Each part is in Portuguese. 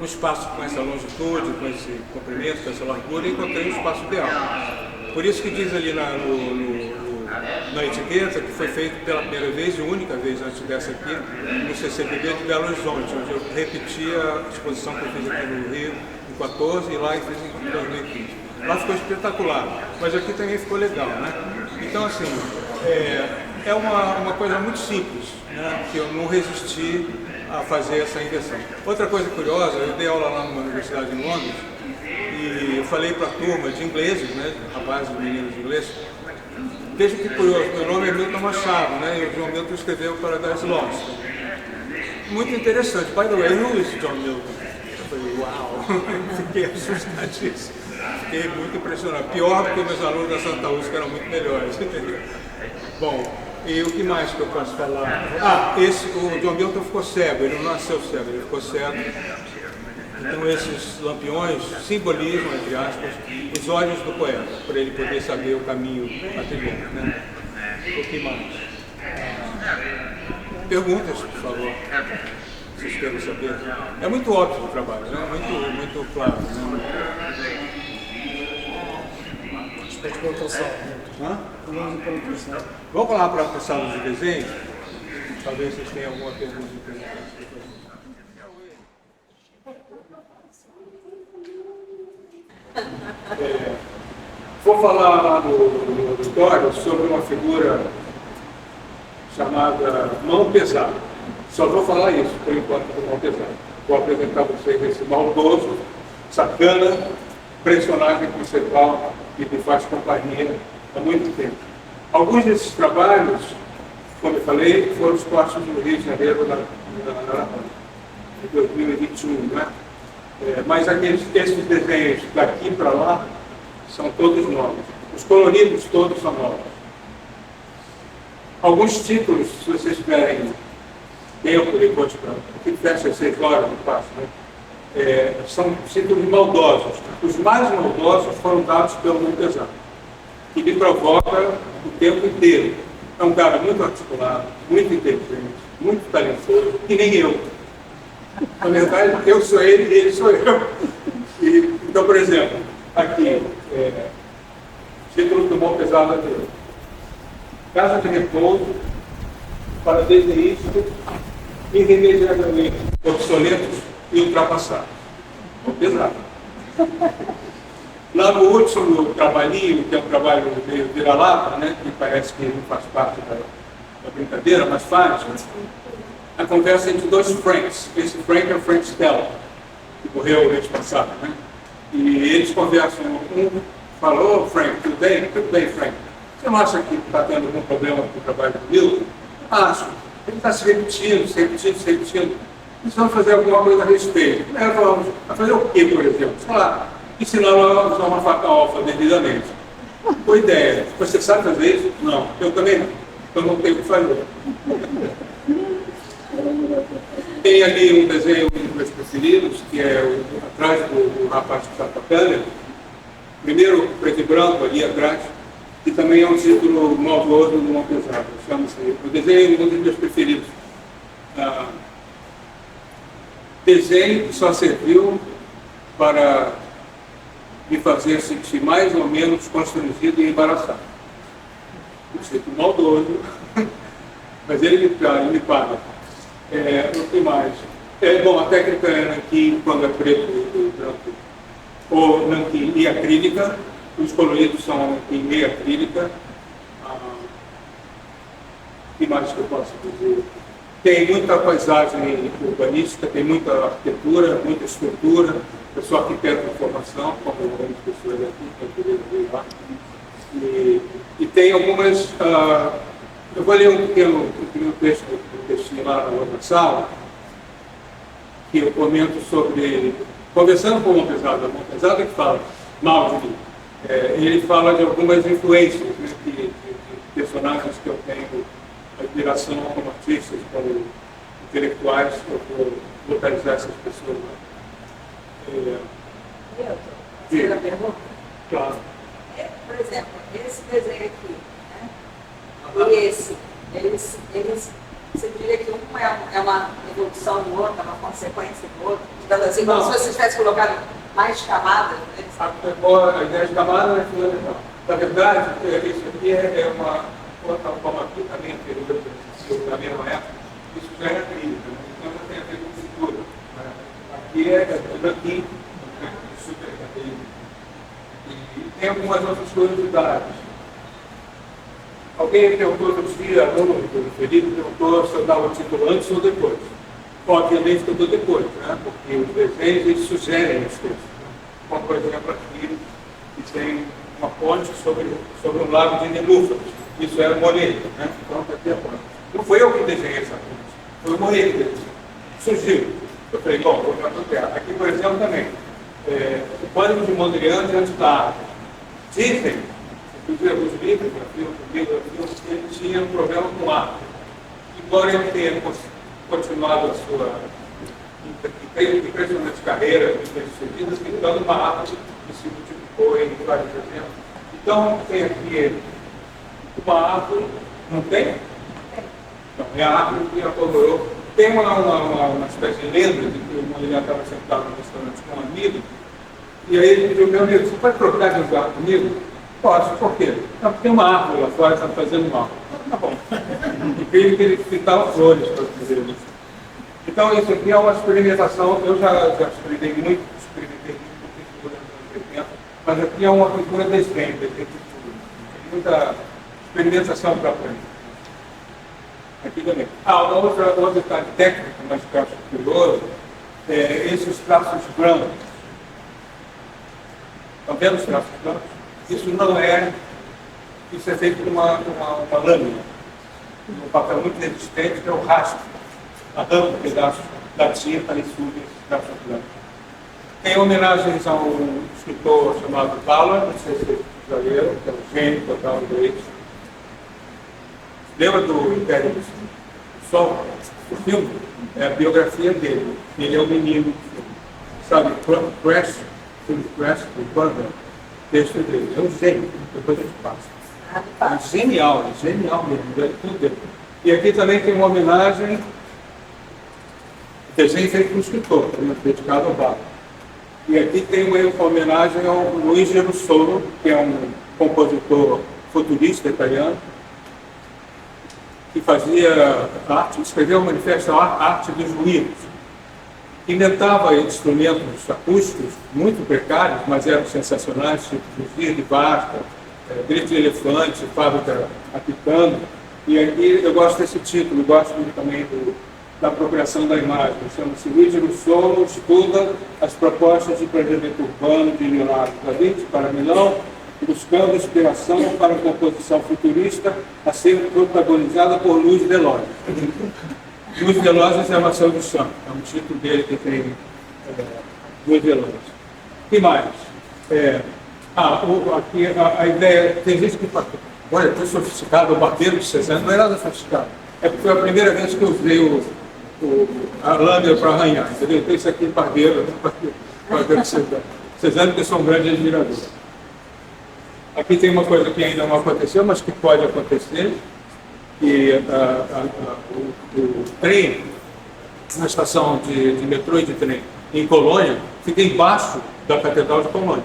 um espaço com essa longitude, com esse comprimento, com essa largura, e encontrei um espaço ideal. Por isso que diz ali na etiqueta que foi feito pela primeira vez e única vez antes dessa aqui, no CCBB de Belo Horizonte, onde eu repeti a exposição que eu fiz aqui no Rio em 14 e lá eu fiz em 2015. Lá ficou espetacular, mas aqui também ficou legal, né? Então, assim, é uma coisa muito simples, né? Que eu não resisti a fazer essa inversão. Outra coisa curiosa, eu dei aula lá numa universidade em Londres e eu falei para a turma de ingleses, né? Rapazes e meninos de inglês. Veja que curioso, meu nome é Milton Machado, né? E o John Milton escreveu Paradise Lost. Muito interessante. By the way, who is John Milton? Eu falei, uau! Fiquei assustadíssimo. Fiquei muito impressionado. Pior porque meus alunos da Santa Úrsula eram muito melhores, entendeu? Bom, e o que mais que eu posso falar? O John Milton ficou cego, ele não nasceu cego, ele ficou cego. Então esses lampiões simbolizam, entre aspas, os olhos do poeta, para ele poder saber o caminho a trilhar, né? O que mais? Perguntas, por favor. Vocês querem saber? É muito óbvio o trabalho, né? Muito claro, né? Pode colocar o salto. Vamos lá para a sala de desenho? Talvez vocês tenham alguma pergunta. Vou falar lá no auditório sobre uma figura chamada Mão Pesada. Só vou falar isso, por enquanto, do Mão Pesada. Vou apresentar a vocês esse maldoso, sacana, personagem principal que me faz companhia há muito tempo. Alguns desses trabalhos, como eu falei, foram expostos no Rio de Janeiro em 2021, né? Mas esses desenhos daqui para lá são todos novos. Os coloridos todos são novos. Alguns títulos, se vocês tiverem tempo depois para o que fecha 6 horas no passo, né? São títulos maldosos. Os mais maldosos foram dados pelo Mão Pesado, que me provoca o tempo inteiro. É um cara muito articulado, muito inteligente, muito talentoso, que nem eu. Na verdade, eu sou ele e ele sou eu. Então, por exemplo, aqui, título do Mão Pesado anterior. Casa de repouso para desenhistas irremediavelmente obsoletos e ultrapassados. Mão Pesado. Lá no último trabalhinho, que é um trabalho meio vira-lata, né, que parece que não faz parte da brincadeira, mas faz, a conversa entre dois Franks. Esse Frank é o Frank Stella, que morreu mês passado, né? E eles conversam, um falou, Frank, tudo bem? Tudo bem, Frank. Você não acha que está tendo algum problema com o trabalho do Milton? Acho. Ele está se repetindo. Precisamos fazer alguma coisa a respeito. Vamos. A fazer o quê, por exemplo? Sei lá, ensinar a usar uma faca alfa devidamente. Boa ideia. Você sabe fazer isso? Não. Eu também não. Então não tenho o que fazer. Tem ali um desenho, um dos meus preferidos, que é atrás do rapaz que está tocando. Primeiro, preto e branco, ali atrás, que também é um título maldoso do Mão Pesado. Chama-se o desenho, um dos meus preferidos. Desenho que só serviu para me fazer sentir mais ou menos constrangido e embaraçado. Um título maldoso, mas ele me paga. O que mais? Bom, a técnica é nanquim quando é preto e branco, ou nanquim e acrílica. Os coloridos são nanquim e acrílica. O que mais que eu posso dizer? Tem muita paisagem urbanística, tem muita arquitetura, muita escultura. Eu sou arquiteto de formação, como algumas pessoas aqui, que eu queria ver lá. E tem algumas... eu vou ler um pequeno textinho lá na outra sala, que eu comento sobre... Conversando com o Mão Pesado que fala mal de mim. Ele fala de algumas influências, né, de personagens que eu tenho admiração como artistas, como intelectuais, eu vou localizar essas pessoas lá. Milton, você pergunta? Claro. Por exemplo, esse desenho aqui, né? E esse, eles Você diria que um é uma evolução do outro, é uma consequência do outro? Então, assim, como se você tivesse colocado mais camadas, né? A ideia de camada é fundamental. Na verdade, isso aqui é uma outra forma aqui também anterior, na mesma época, isso já é acrílico, né? Então não tem a ver com pintura. Aqui é branquinho, super acrílico. E tem algumas outras curiosidades. Alguém perguntou outro dia, o Felipe perguntou se eu dava o título antes ou depois. Obviamente que eu dou depois, né? Porque os desenhos eles sugerem os textos. Como, por exemplo, aqui, que tem uma ponte sobre um lago de nenúfares. Isso era o Monet, né? Então, aqui a ponte. Não foi eu que desenhei essa ponte, foi o Monet que desenhou. Surgiu. Eu falei, bom, vou apropriar. Aqui, por exemplo, também, o Pânico de Mondrian diante da árvore. Dizem, inclusive os livros, ele tinha um problema com árvore. Embora ele tenha continuado a sua impressionante carreira, bem-sucedidas, que dando uma árvore que se multiplicou em vários exemplos. Então, tem aqui uma árvore, não tem? Não, é a árvore que apodorou. Tem uma espécie de lenda de que o Mondrian estava sentado no restaurante com um amigo, e aí ele pediu, meu amigo, você pode trocar de lugar comigo? Posso, por quê? Não, porque tem uma árvore lá fora que está fazendo mal. Tá bom. Porque ele pintava flores para fazer isso. Então, isso aqui é uma experimentação, eu já experimentei muito pintura nos 80, mas aqui é uma pintura desenho, tem muita experimentação para frente. Aqui também. Outro detalhe técnico, mas que eu acho curioso, esses traços brancos. Estão vendo os traços brancos? Isso é feito com uma lâmina, um papel muito resistente, que é o rastro. Arranca um pedaço da tinta e sube esse traço branco. Tem homenagens a um escritor chamado Ballard, não sei se vocês já leram, que é um gênio total inglês. Lembra do Império do Sol? O filme é a biografia dele. Ele é o menino do filme. Sabe, Crash, filme Crash, do Banda, texto dele. É um gênio, depois a gente passa. É genial mesmo, tudo dele. E aqui também tem uma homenagem, desenho feito por um escritor, dedicado ao Ballard. E aqui tem uma homenagem ao Luiz Gerussolo, que é um compositor futurista italiano, que fazia arte, escreveu o manifesto Arte dos Ruídos. Inventava instrumentos acústicos muito precários, mas eram sensacionais, tipo fuzil de vasca, grito de elefante, fábrica apitando. E aqui eu gosto desse título, gosto também da apropriação da imagem. Chama-se Luiz Gerussolo estuda as propostas de planejamento urbano de Leonardo da Vinci para Milão, buscando inspiração para a composição futurista a ser protagonizada por Luiz Deleuze. Luiz Deleuze é a Maçã do Santo, é um título dele que tem Luiz Deleuze. O que mais? Aqui a ideia, tem gente que fala, olha, foi sofisticado, o barbeiro de Cezanne, não é nada sofisticado. É porque foi a primeira vez que eu usei a lâmina para arranhar, entendeu? Então isso aqui é barbeiro de Cezanne. Cezanne, que eu sou um grande admirador. Aqui tem uma coisa que ainda não aconteceu, mas que pode acontecer, que o trem, na estação de metrô e de trem em Colônia, fica embaixo da Catedral de Colônia.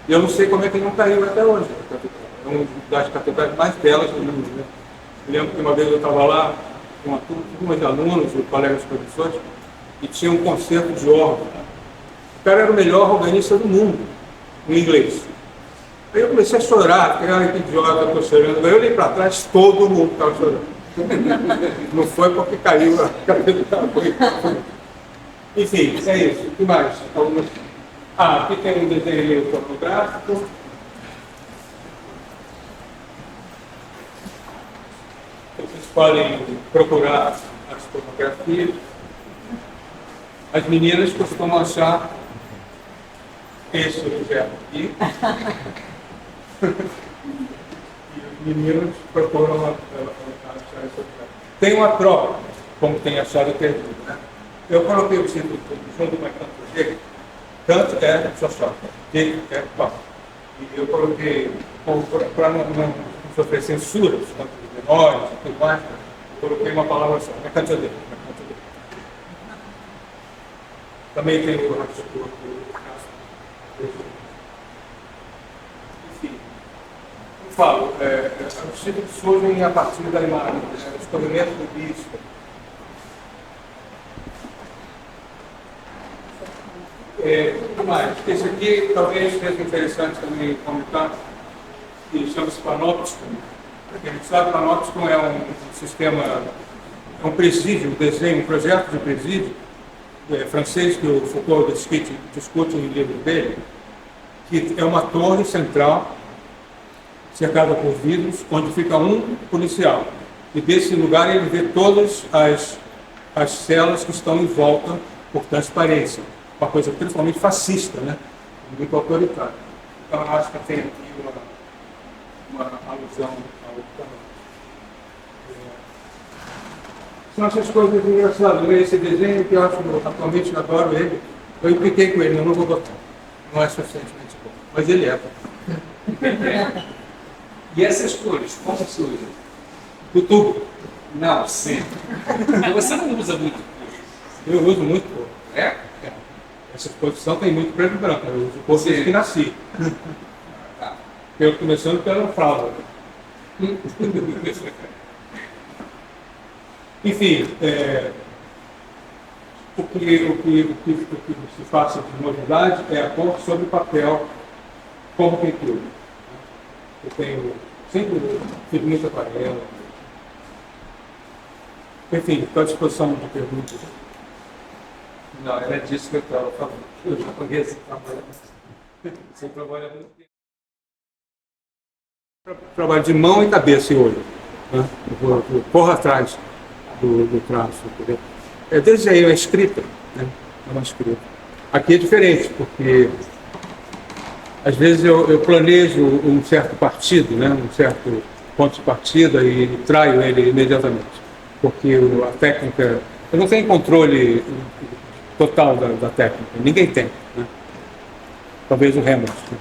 E eu não sei como é que não caiu até hoje. É uma das catedrais mais belas do mundo. Né? Eu lembro que uma vez eu estava lá com uma turma de alunos, colegas professores, e tinha um concerto de órgão. O cara era o melhor organista do mundo, em inglês. Aí eu comecei a chorar, que idiota, eu estou chorando. Aí eu olhei para trás, todo mundo estava chorando. Não foi porque caiu a catedral. Enfim, é isso. O que mais? Aqui tem um desenho fotográfico. Vocês podem procurar as fotografias. As meninas costumam achar esse objeto aqui. E os meninos procuram achar esse objeto. Tem uma troca, como tem achado perdido. Né? Eu coloquei o título junto com a canto. Canto é social, ele é pau. E eu coloquei, para não sofrer censuras, tanto menores e tudo mais, coloquei uma palavra só, mercantilismo. Também tem o enfim, eu falo, os títulos surgem a partir da imagem, o descobrimento do bispo. O mais? Esse aqui talvez seja interessante também comentar, que chama-se Panopticon. Para quem não sabe, Panopticon é um sistema, é um presídio, um desenho, um projeto de presídio francês que o Foucault discute no livro dele, que é uma torre central cercada por vidros, onde fica um policial. E desse lugar ele vê todas as celas que estão em volta por transparência. Uma coisa principalmente fascista, né? Muito autoritária. Então eu acho que tem aqui uma alusão ao também. São essas coisas engraçadas. Esse desenho que eu acho, atualmente eu adoro ele. Eu impliquei com ele, eu não vou botar. Não é suficientemente bom. Mas ele é. E essas cores, como surgem? Do tubo. Não, sim. Você não usa muito cor. Eu uso muito pouco. É? Essa exposição tem muito preto e branco. Eu uso pouco desde que nasci. Começando pela fralda. Enfim, o que se passa de novidade é a cor sobre papel como pintura. Eu tenho sempre fiz muita aquarela. Enfim, estou à disposição de perguntas. Não, era disso que eu estava falando. Eu já conheço o trabalho. Você trabalha muito tempo. Trabalho de mão e cabeça e olho. Né? Eu corro atrás do traço. Entendeu? Desenho, é escrita. Né? É uma escrita. Aqui é diferente, porque às vezes eu planejo um certo partido, né? Um certo ponto de partida e traio ele imediatamente. Porque a técnica... Eu não tenho controle total da técnica. Ninguém tem. Né? Talvez o Rembrandt. Né?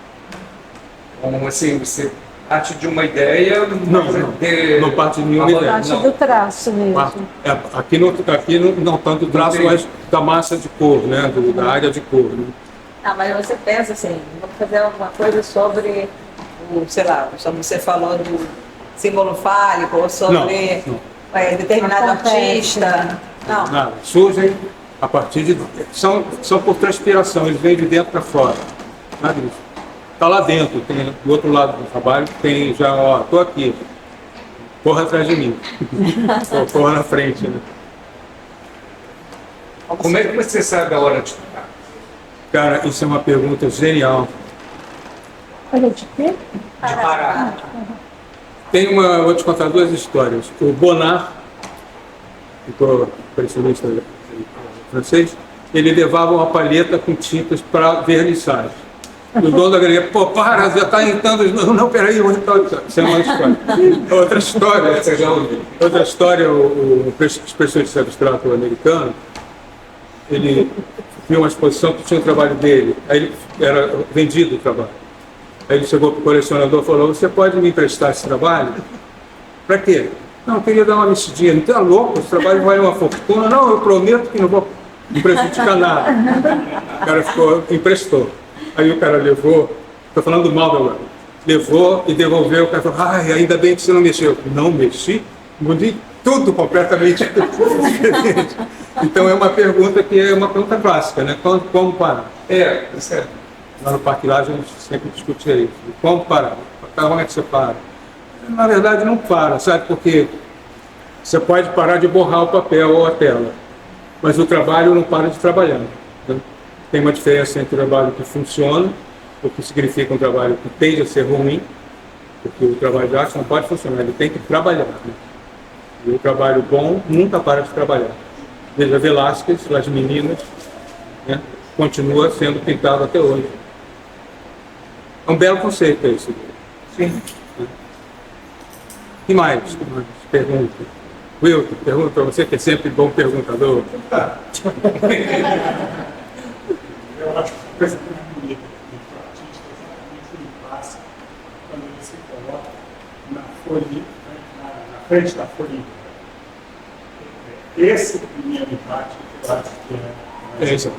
Então, assim, você parte de uma ideia... Não parte de nenhuma ideia. Parte do traço mesmo. Aqui não tanto do traço, mas da massa de cor, né? Da área de cor. Né? Ah, mas você pensa assim, vamos fazer alguma coisa sobre, sei lá, você falou do símbolo fálico, ou sobre determinado artista. Não. Nada. Surgem a partir de... São por transpiração, eles vêm de dentro para fora. Nada disso. Está lá dentro, tem, do outro lado do trabalho, tem já, ó, estou aqui. Corra atrás de mim. Corra na frente, né? Como é que você sabe a hora de tocar? Cara, isso é uma pergunta genial. Olha, de quê? De parar. Vou te contar duas histórias. O Bonnard, impressionista francês, ele levava uma palheta com tintas para vernissagem. O dono da galeria, pô, para, já está entrando. Não, peraí, eu vou entrar. Isso é uma história. Outra história, o expressionista abstrato americano, ele viu uma exposição que tinha o trabalho dele, aí ele era vendido o trabalho. Aí ele chegou para o colecionador e falou: você pode me emprestar esse trabalho? Para quê? Não, eu queria dar uma mexidinha. Não, tá louco, esse trabalho vale uma fortuna. Não, eu prometo que não vou prejudicar nada. O cara emprestou. Aí o cara levou, estou falando mal agora, levou e devolveu. O cara falou: ai, ainda bem que você não mexeu. Não mexi, mudei tudo completamente diferente. Então é uma pergunta que é uma pergunta clássica, né? Como parar? Certo. Lá no Parque lá a gente sempre discutia isso. Como parar? Como é que você para? Na verdade não para, sabe? Porque você pode parar de borrar o papel ou a tela, mas o trabalho não para de trabalhar. Né? Tem uma diferença entre o trabalho que funciona, o que significa um trabalho que tende a ser ruim, porque o trabalho de arte não pode funcionar, ele tem que trabalhar. Né? E o trabalho bom nunca para de trabalhar. Veja Velázquez, Las Meninas, né? Continua sendo pintado até hoje. É um belo conceito esse. Sim. E mais? Pergunta. Wilton, pergunta para você, que é sempre bom perguntador. Eu acho que a coisa muito bonita do artista é muito passa quando ele se coloca na folha, na frente da folha. esse primeiro embate, eu acho que É isso.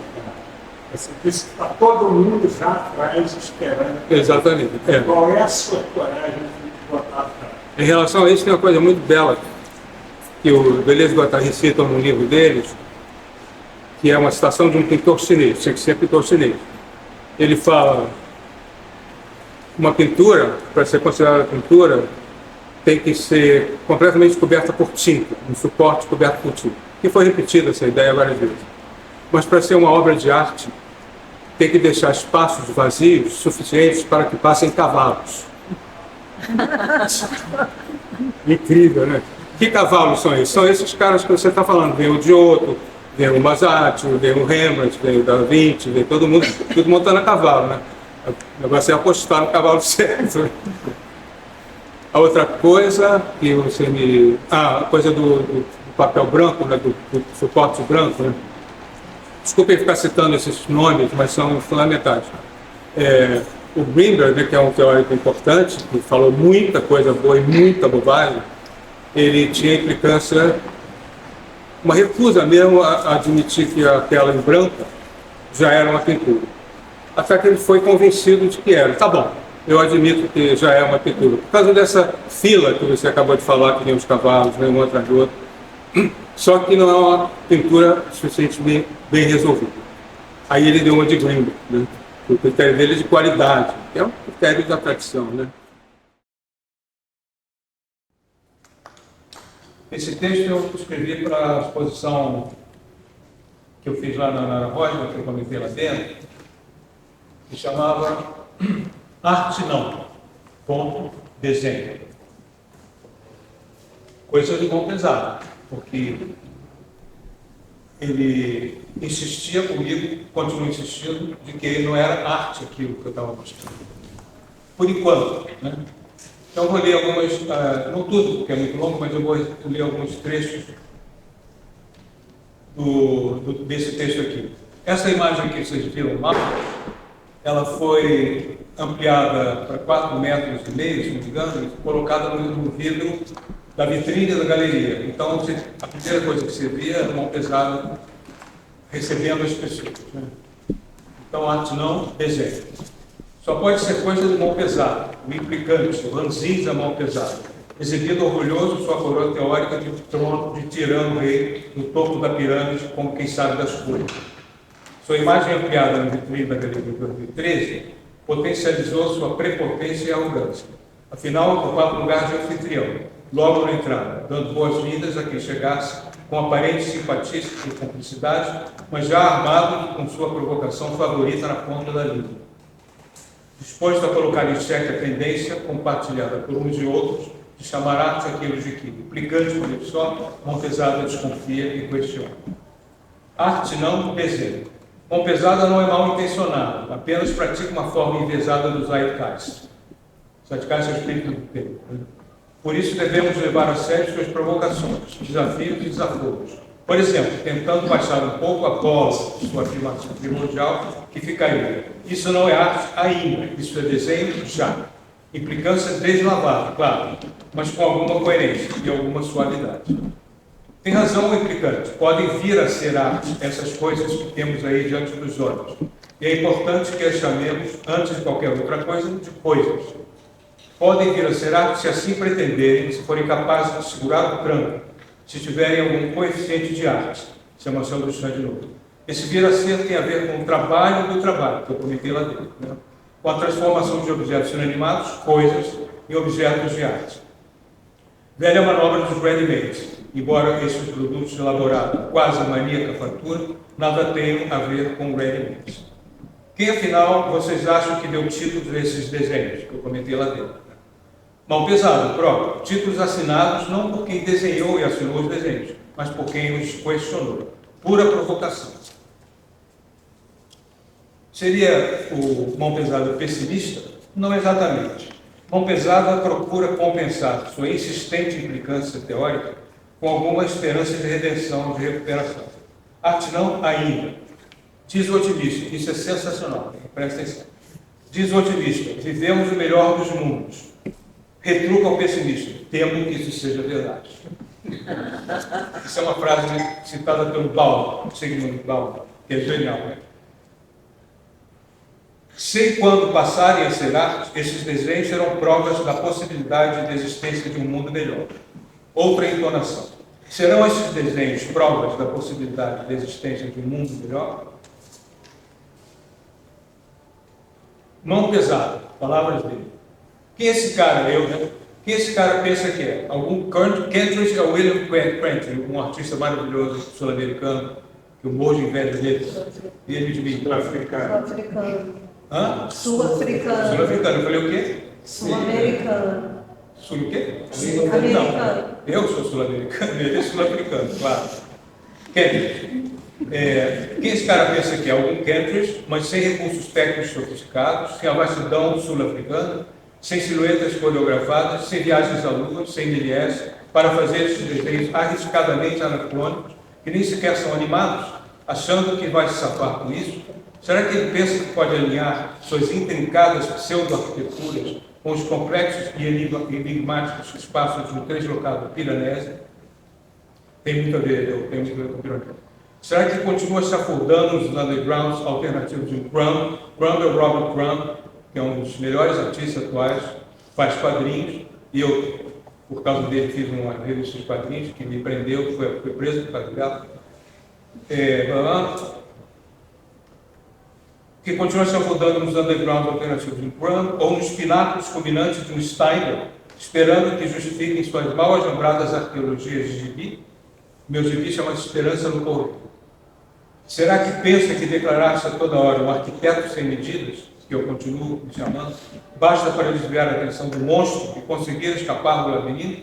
está todo mundo já atrás esperando. Exatamente. É. Qual é a sua coragem de botar atrás? Em relação a isso, tem uma coisa muito bela que o Deleuze e Guattari citam no livro deles, que é uma citação de um pintor chinês, tinha que ser pintor chinês. Ele fala: uma pintura, para ser considerada pintura, tem que ser completamente coberta por tinta, um suporte coberto por tinta. E foi repetida essa ideia várias vezes. Mas para ser uma obra de arte, tem que deixar espaços vazios suficientes para que passem cavalos. Incrível, né? Que cavalos são esses? São esses caras que você está falando. Vem o Giotto, vem o Masaccio, vem o Rembrandt, vem o Da Vinci, vem todo mundo montando a cavalo, né? O negócio é apostar no cavalo certo. A outra coisa que você me... a coisa do papel branco, né? do suporte branco, né? Desculpem ficar citando esses nomes, mas são fundamentais. O Grinberg, né, que é um teórico importante, que falou muita coisa boa e muita bobagem, ele tinha implicância, uma recusa mesmo a admitir que a tela em branco já era uma pintura. Até que ele foi convencido de que era. Tá bom, eu admito que já é uma pintura. Por causa dessa fila que você acabou de falar, que nem os cavalos, né, um atrás do outro. Só que não é uma pintura suficientemente bem resolvida. Aí ele deu uma de Grinberg, né? O critério dele é de qualidade, que é um critério da tradição, né? Esse texto eu escrevi para a exposição que eu fiz lá na Rosma, que eu comentei lá dentro, que chamava Arte Não, ponto, desenho. Coisa de mão pesada, porque ele insistia comigo, continua insistindo, de que não era arte aquilo que eu estava mostrando. Por enquanto, né? Então, eu vou ler algumas, não tudo, porque é muito longo, mas eu vou ler alguns trechos desse texto aqui. Essa imagem que vocês viram lá, ela foi ampliada para 4,5 metros, se não me engano, e colocada no vidro da vitrine da galeria. Então, a primeira coisa que você via era mão pesada recebendo as pessoas, né? Então, arte não, desenho. Só pode ser coisa de mão pesada, o implicante, o ranzinza mão pesada, exibindo orgulhoso sua coroa teórica de trono de tirano rei no topo da pirâmide, como quem sabe das coisas. Sua imagem ampliada na vitrine da galeria de 2013 potencializou sua prepotência e arrogância. Afinal, ocupava o lugar de anfitrião, logo na entrada, dando boas-vindas a quem chegasse com aparente simpatia e cumplicidade, mas já armado com sua provocação favorita na ponta da língua. Disposto a colocar em xeque a tendência, compartilhada por uns e outros, de chamar arte aquilo de que, implicante por ele só, mão pesada desconfia e questiona. Arte não, desenho. Mão pesada não é mal intencionado, apenas pratica uma forma enviesada do Zeitgeist. Zeitgeist é o espírito do tempo. Por isso devemos levar a sério suas provocações, desafios e desaforos. Por exemplo, tentando baixar um pouco a bola de sua afirmação primordial, que ficaria: isso não é arte ainda, isso é desenho já. Implicância deslavada, claro, mas com alguma coerência e alguma suavidade. Tem razão o implicante, podem vir a ser arte essas coisas que temos aí diante dos olhos. E é importante que as chamemos, antes de qualquer outra coisa, de coisas. Podem vir a ser arte se assim pretenderem, se forem capazes de segurar o tranco, se tiverem algum coeficiente de arte, se a maçã do chão de novo. Esse vir a ser tem a ver com o trabalho do trabalho, que eu comentei lá dentro, né? Com a transformação de objetos inanimados, coisas, em objetos de arte. Velha manobra dos ready-mades, embora esses produtos elaborados, quase maníaca fartura, nada tenham a ver com ready-mades. Quem, afinal, vocês acham que deu títulos a esses desenhos, que eu comentei lá dentro? Mão pesada, próprio. Títulos assinados não por quem desenhou e assinou os desenhos, mas por quem os questionou. Pura provocação. Seria o mão pesada pessimista? Não exatamente. Mão pesada procura compensar sua insistente implicância teórica com alguma esperança de redenção, de recuperação. Arte não ainda. Diz o otimista, isso é sensacional, presta atenção. Diz o otimista, vivemos o melhor dos mundos. Retruca o pessimista, temo que isso seja verdade. Isso é uma frase citada pelo Paulo, Sigmund Bauman, que é genial, né? Sei quando passarem a ser arte, esses desenhos serão provas da possibilidade de existência de um mundo melhor. Outra entonação. Serão esses desenhos provas da possibilidade de existência de um mundo melhor? Mão pesada, palavras dele. Quem é esse cara? Eu, né? Quem esse cara pensa que é? Algum Kentridge ou William Quentin, um artista maravilhoso sul-americano, que eu morro de inveja dele, e ele de mim. Sul-africano. Hã? Sul-africano. Sul-africano. Eu falei o quê? Sul-americano. Sul o quê? Americano. Não, eu sou sul-americano, ele é sul-africano, claro. Kentridge. Quem esse cara pensa que é? Algum Kentridge, mas sem recursos técnicos sofisticados, sem a vastidão sul-africana, sem silhuetas coreografadas, sem viagens à lua, sem miliés, para fazer esses desenhos arriscadamente anacrônicos, que nem sequer são animados, achando que vai se safar com isso? Será que ele pensa que pode alinhar suas intrincadas pseudo-arquiteturas com os complexos e enigmáticos espaços do translocado Piranesi? Tem muito a ver com o Piranesi. Será que continua se afundando nos undergrounds alternativos de Crumb é o Robert Crumb, que é um dos melhores artistas atuais, faz quadrinhos, e eu, por causa dele, fiz uma revista de quadrinhos que me prendeu, foi preso por causa dela. Que continua se afundando nos undergrounds alternativos de Crumb, ou nos pináculos culminantes de um Steiner, esperando que justifiquem suas mal assombradas arqueologias de gibi. Meu gibi chama de Esperança no Corpo. Será que pensa que declarar-se a toda hora um arquiteto sem medidas, que eu continuo me chamando, basta para desviar a atenção do monstro e conseguir escapar do labirinto?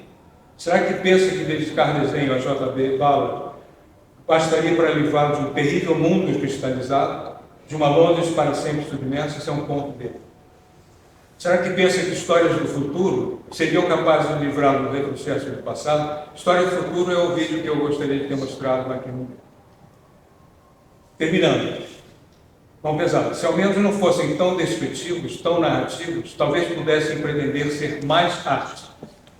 Será que pensa que dedicar desenho a J.B. Ballard bastaria para livrá-lo de um terrível mundo cristalizado, de uma Londres para sempre submersa? Esse é um ponto dele. Será que pensa que histórias do futuro seriam capazes de livrá-lo do retrocesso do passado? História do futuro é o vídeo que eu gostaria de ter mostrado aqui no... Terminando. Vamos pesar. Se ao menos não fossem tão descritivos, tão narrativos, talvez pudessem pretender ser mais arte.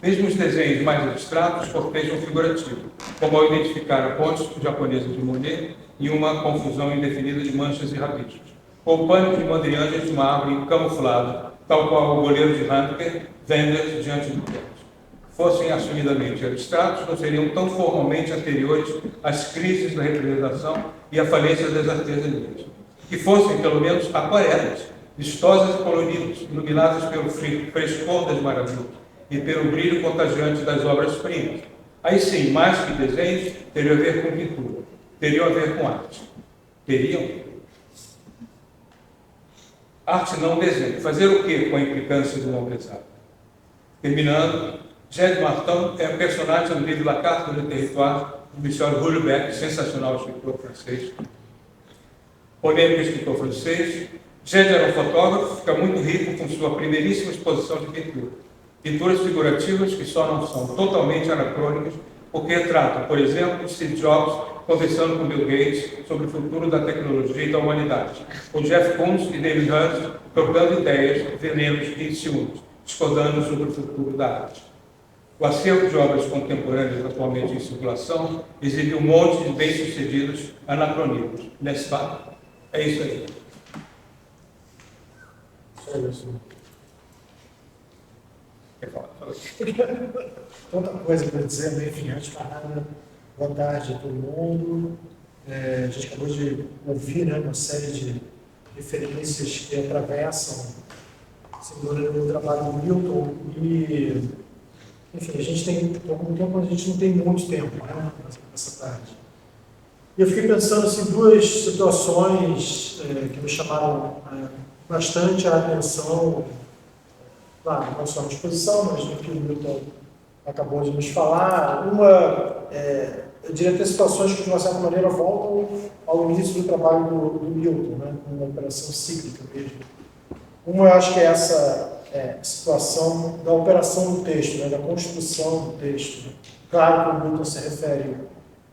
Mesmo os desenhos mais abstratos cortejam figurativo, como ao identificar a ponte japonesa de Monet e uma confusão indefinida de manchas e rabiscos, ou o pânico de Mondrian de uma árvore camuflada, tal qual o goleiro de Handke, Wenders diante do teto. Fossem assumidamente abstratos, não seriam tão formalmente anteriores às crises da representação e à falência das artesanias. Que fossem, pelo menos, aquarelas, vistosas e coloridas, iluminadas pelo frescor das maravilhas e pelo brilho contagiante das obras-primas. Aí sim, mais que desenhos, teriam a ver com pintura, teriam a ver com arte. Teriam? Arte não desenho. Fazer o quê com a implicância do não pesado? Terminando, Jed Martin é um personagem no livro La Carte du Territoire, de Michel Houellebecq, sensacional escritor francês, polêmico escritor francês. Jed era um fotógrafo, fica muito rico com sua primeiríssima exposição de pintura. Pinturas figurativas que só não são totalmente anacrônicas, porque retratam, por exemplo, Steve Jobs conversando com Bill Gates sobre o futuro da tecnologia e da humanidade, ou Jeff Koons e David Hurst trocando ideias, venenos e ciúmes, discordando sobre o futuro da arte. O acervo de obras contemporâneas atualmente em circulação exibe um monte de bem-sucedidos anacronismos. N'est-ce pas? É isso aí. Só isso. Quer falar? Fala. Tanta coisa para dizer, mas enfim, antes de mais nada, boa tarde a todo mundo. A gente acabou de ouvir, né, uma série de referências que atravessam, sem dúvida, o trabalho do Milton. E, enfim, a gente tem algum tempo, a gente não tem muito tempo, né, nessa tarde. E eu fiquei pensando assim, duas situações que me chamaram bastante a atenção, claro, não só na exposição, mas no que o Milton acabou de nos falar. Uma, eu diria ter situações que, de uma certa maneira, voltam ao início do trabalho do Milton, né, uma operação cíclica mesmo. Uma, eu acho que é essa situação da operação do texto, né, da construção do texto. Claro que o Milton se refere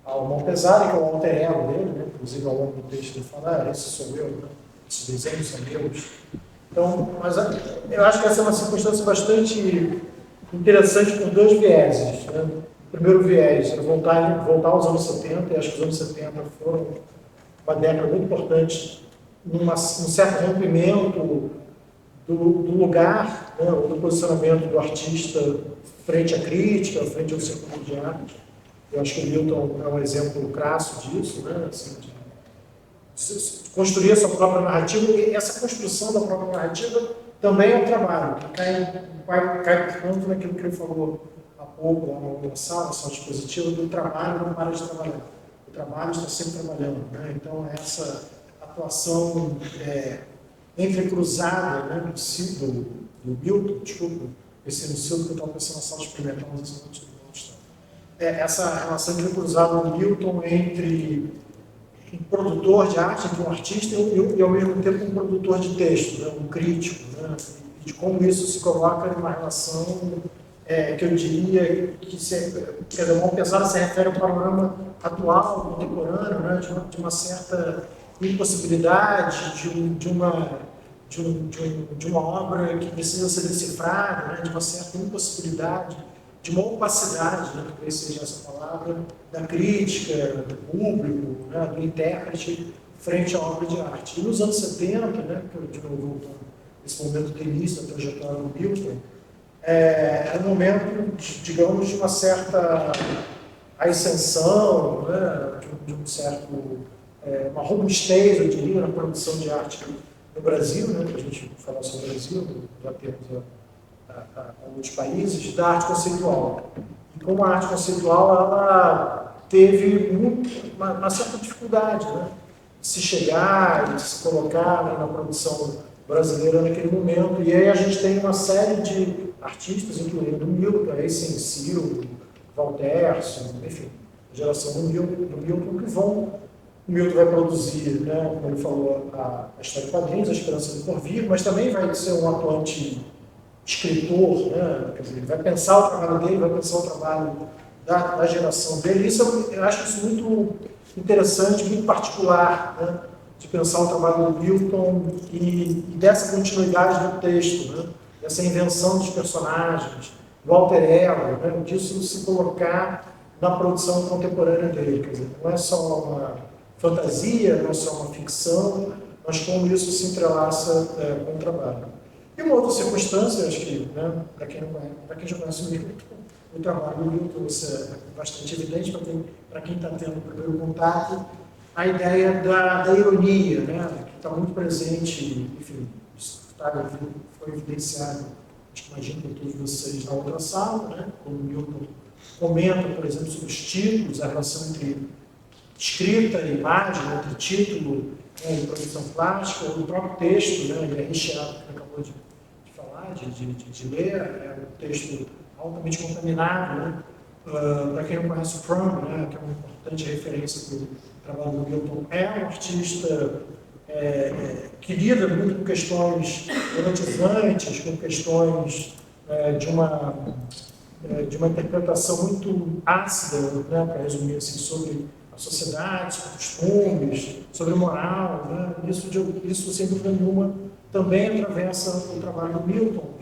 ao Montpesari, que é o alter ego dele, né, inclusive ao longo do texto ele fala, esse sou eu, né, esses desenhos são meus. Então, mas eu acho que essa é uma circunstância bastante interessante por dois vieses, né? primeiro viés é voltar aos anos 70, e acho que os anos 70 foram uma década muito importante num certo rompimento do lugar, né, do posicionamento do artista frente à crítica, frente ao círculo de arte. Eu acho que o Milton é um exemplo crasso disso, né, assim, de construir a sua própria narrativa, e essa construção da própria narrativa também é um trabalho, que cai tanto naquilo que ele falou há pouco, lá na sala dispositiva, do trabalho não para de trabalhar. O trabalho está sempre trabalhando, né? Então, essa atuação entrecruzada, né, do Milton, desculpa, esse no que eu estava pensando na sala experimental, mas isso não está. Essa relação entrecruzada do Milton entre um produtor de arte, entre um artista e ao mesmo tempo um produtor de texto, né, um crítico, né, e de como isso se coloca numa relação que eu diria que, de uma pesada, se refere ao panorama atual, contemporâneo, né, de uma certa impossibilidade de uma obra que precisa ser decifrada, né, de uma certa impossibilidade, de uma opacidade, né, talvez seja essa palavra, da crítica, do público, né, do intérprete frente à obra de arte. E nos anos 70, né, que eu de novo voltando esse momento do início da trajetória do Milton, é um momento, digamos, de uma certa ascensão, né, de um certo, uma robustez, eu diria, na produção de arte no Brasil, né, para a gente falar sobre o Brasil, já temos a outros países, da arte conceitual. E como a arte conceitual, ela teve uma certa dificuldade, né, de se chegar e de se colocar, né, na produção brasileira naquele momento. E aí a gente tem uma série de artistas, incluindo o Milton, Ciro, Valterson, enfim, a geração do Milton, que o Milton vai produzir, né, como ele falou, a história de quadrinhos, a esperança do porvir, mas também vai ser um atuante escritor, né, quer dizer, ele vai pensar o trabalho dele, vai pensar o trabalho da geração dele. Isso, eu acho isso muito interessante, muito particular, né, de pensar o trabalho do Milton e dessa continuidade do texto, né, dessa invenção dos personagens, do alter ego, né, disso se colocar na produção contemporânea dele. Quer dizer, não é só uma fantasia, não é só uma ficção, mas como isso se entrelaça com o trabalho. E uma outra circunstância, acho que, né, para quem já conhece o Milton, o trabalho do Milton, isso é bastante evidente para quem está tendo o primeiro contato, a ideia da ironia, né, que está muito presente, enfim, isso foi evidenciado, acho que imagino por todos vocês na outra sala, né, quando o Milton comenta, por exemplo, sobre os títulos, a relação entre escrita e imagem, entre título, né, e produção plástica, o próprio texto, né, ele é recheado, que acabou de falar, de ler, é um texto altamente contaminado, né. Para quem não conhece o Crumb, né, que é uma importante referência para o trabalho do Milton, é um artista que lida muito com questões erotizantes, com questões de uma interpretação muito ácida, né, para resumir assim, sobre a sociedade, sobre costumes, sobre moral, né. Isso, sem dúvida nenhuma, também atravessa o trabalho do Milton.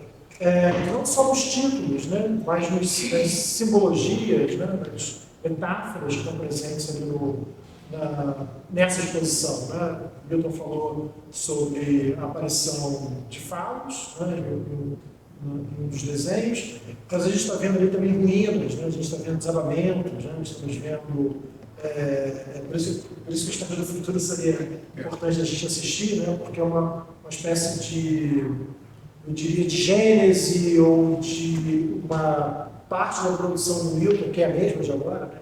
Não só nos títulos, né, mas nas simbologias, né, nas metáforas que estão presentes ali nessa exposição. Né. Milton falou sobre a aparição de falos, né, em um dos desenhos, mas a gente está vendo ali também ruínas, né, a gente está vendo desabamentos, né, estamos vendo. Por isso que o História do Futuro seria importante a gente assistir, né, porque é uma espécie de, eu diria, de gênese ou de uma parte da produção do Milton, que é a mesma de agora, né,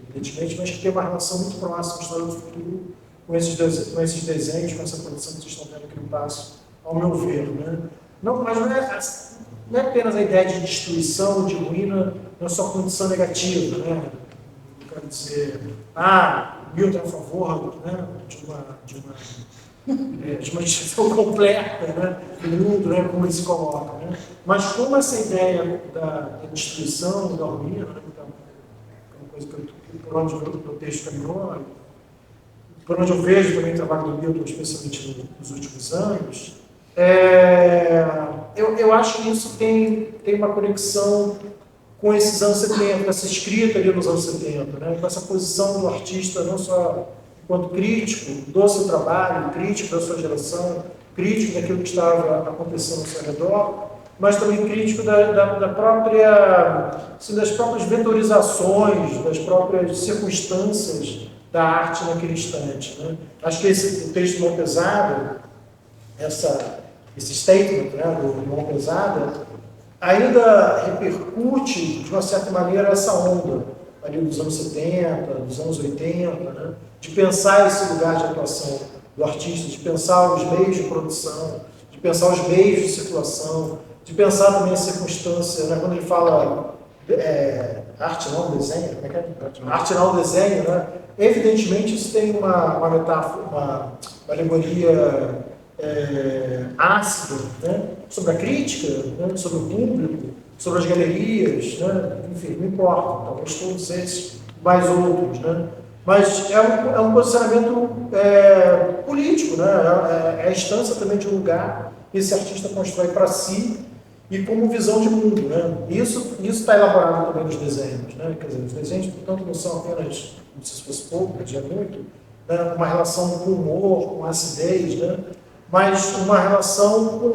evidentemente, mas que tem uma relação muito próxima com a História do Futuro, com esses desenhos, com essa produção que vocês estão vendo aqui no passo, ao meu ver. Né. Não, mas não é apenas a ideia de destruição, de ruína, na sua condição negativa, né. Quero dizer, Milton é a favor, né, de uma destruição completa, né, do mundo, né, como ele se coloca. Né. Mas como essa ideia da destruição, da ruína, né, então, é uma coisa por onde o texto caminhou, por onde eu vejo também o trabalho do Milton, especialmente nos últimos anos, eu acho que isso tem uma conexão com esses anos 70, com essa escrita ali nos anos 70, né? Com essa posição do artista não só enquanto crítico do seu trabalho, crítico da sua geração, crítico daquilo que estava acontecendo ao seu redor, mas também crítico da própria, assim, das próprias vetorizações, das próprias circunstâncias da arte naquele instante, né? Acho que o texto Mão Pesada, esse statement, né, do Mão Pesada, ainda repercute, de uma certa maneira, essa onda ali dos anos 70, dos anos 80, né, de pensar esse lugar de atuação do artista, de pensar os meios de produção, de pensar os meios de circulação, de pensar também a circunstância, né, quando ele fala arte não desenho, como é que é? Arte não desenho, né? Evidentemente isso tem uma metáfora, uma alegoria ácida, né? Sobre a crítica, né? Sobre o público, sobre as galerias, né? Enfim, não importa, talvez todos esses, mais outros, né? Mas é um posicionamento político, né? É a instância também de um lugar que esse artista constrói para si e como visão de mundo, né? Isso está elaborado também nos desenhos, né? Quer dizer, os desenhos, portanto, não são apenas, não sei se fosse pouco, mas já muito, né? Uma relação com humor, com acidez, né? Mas uma relação com,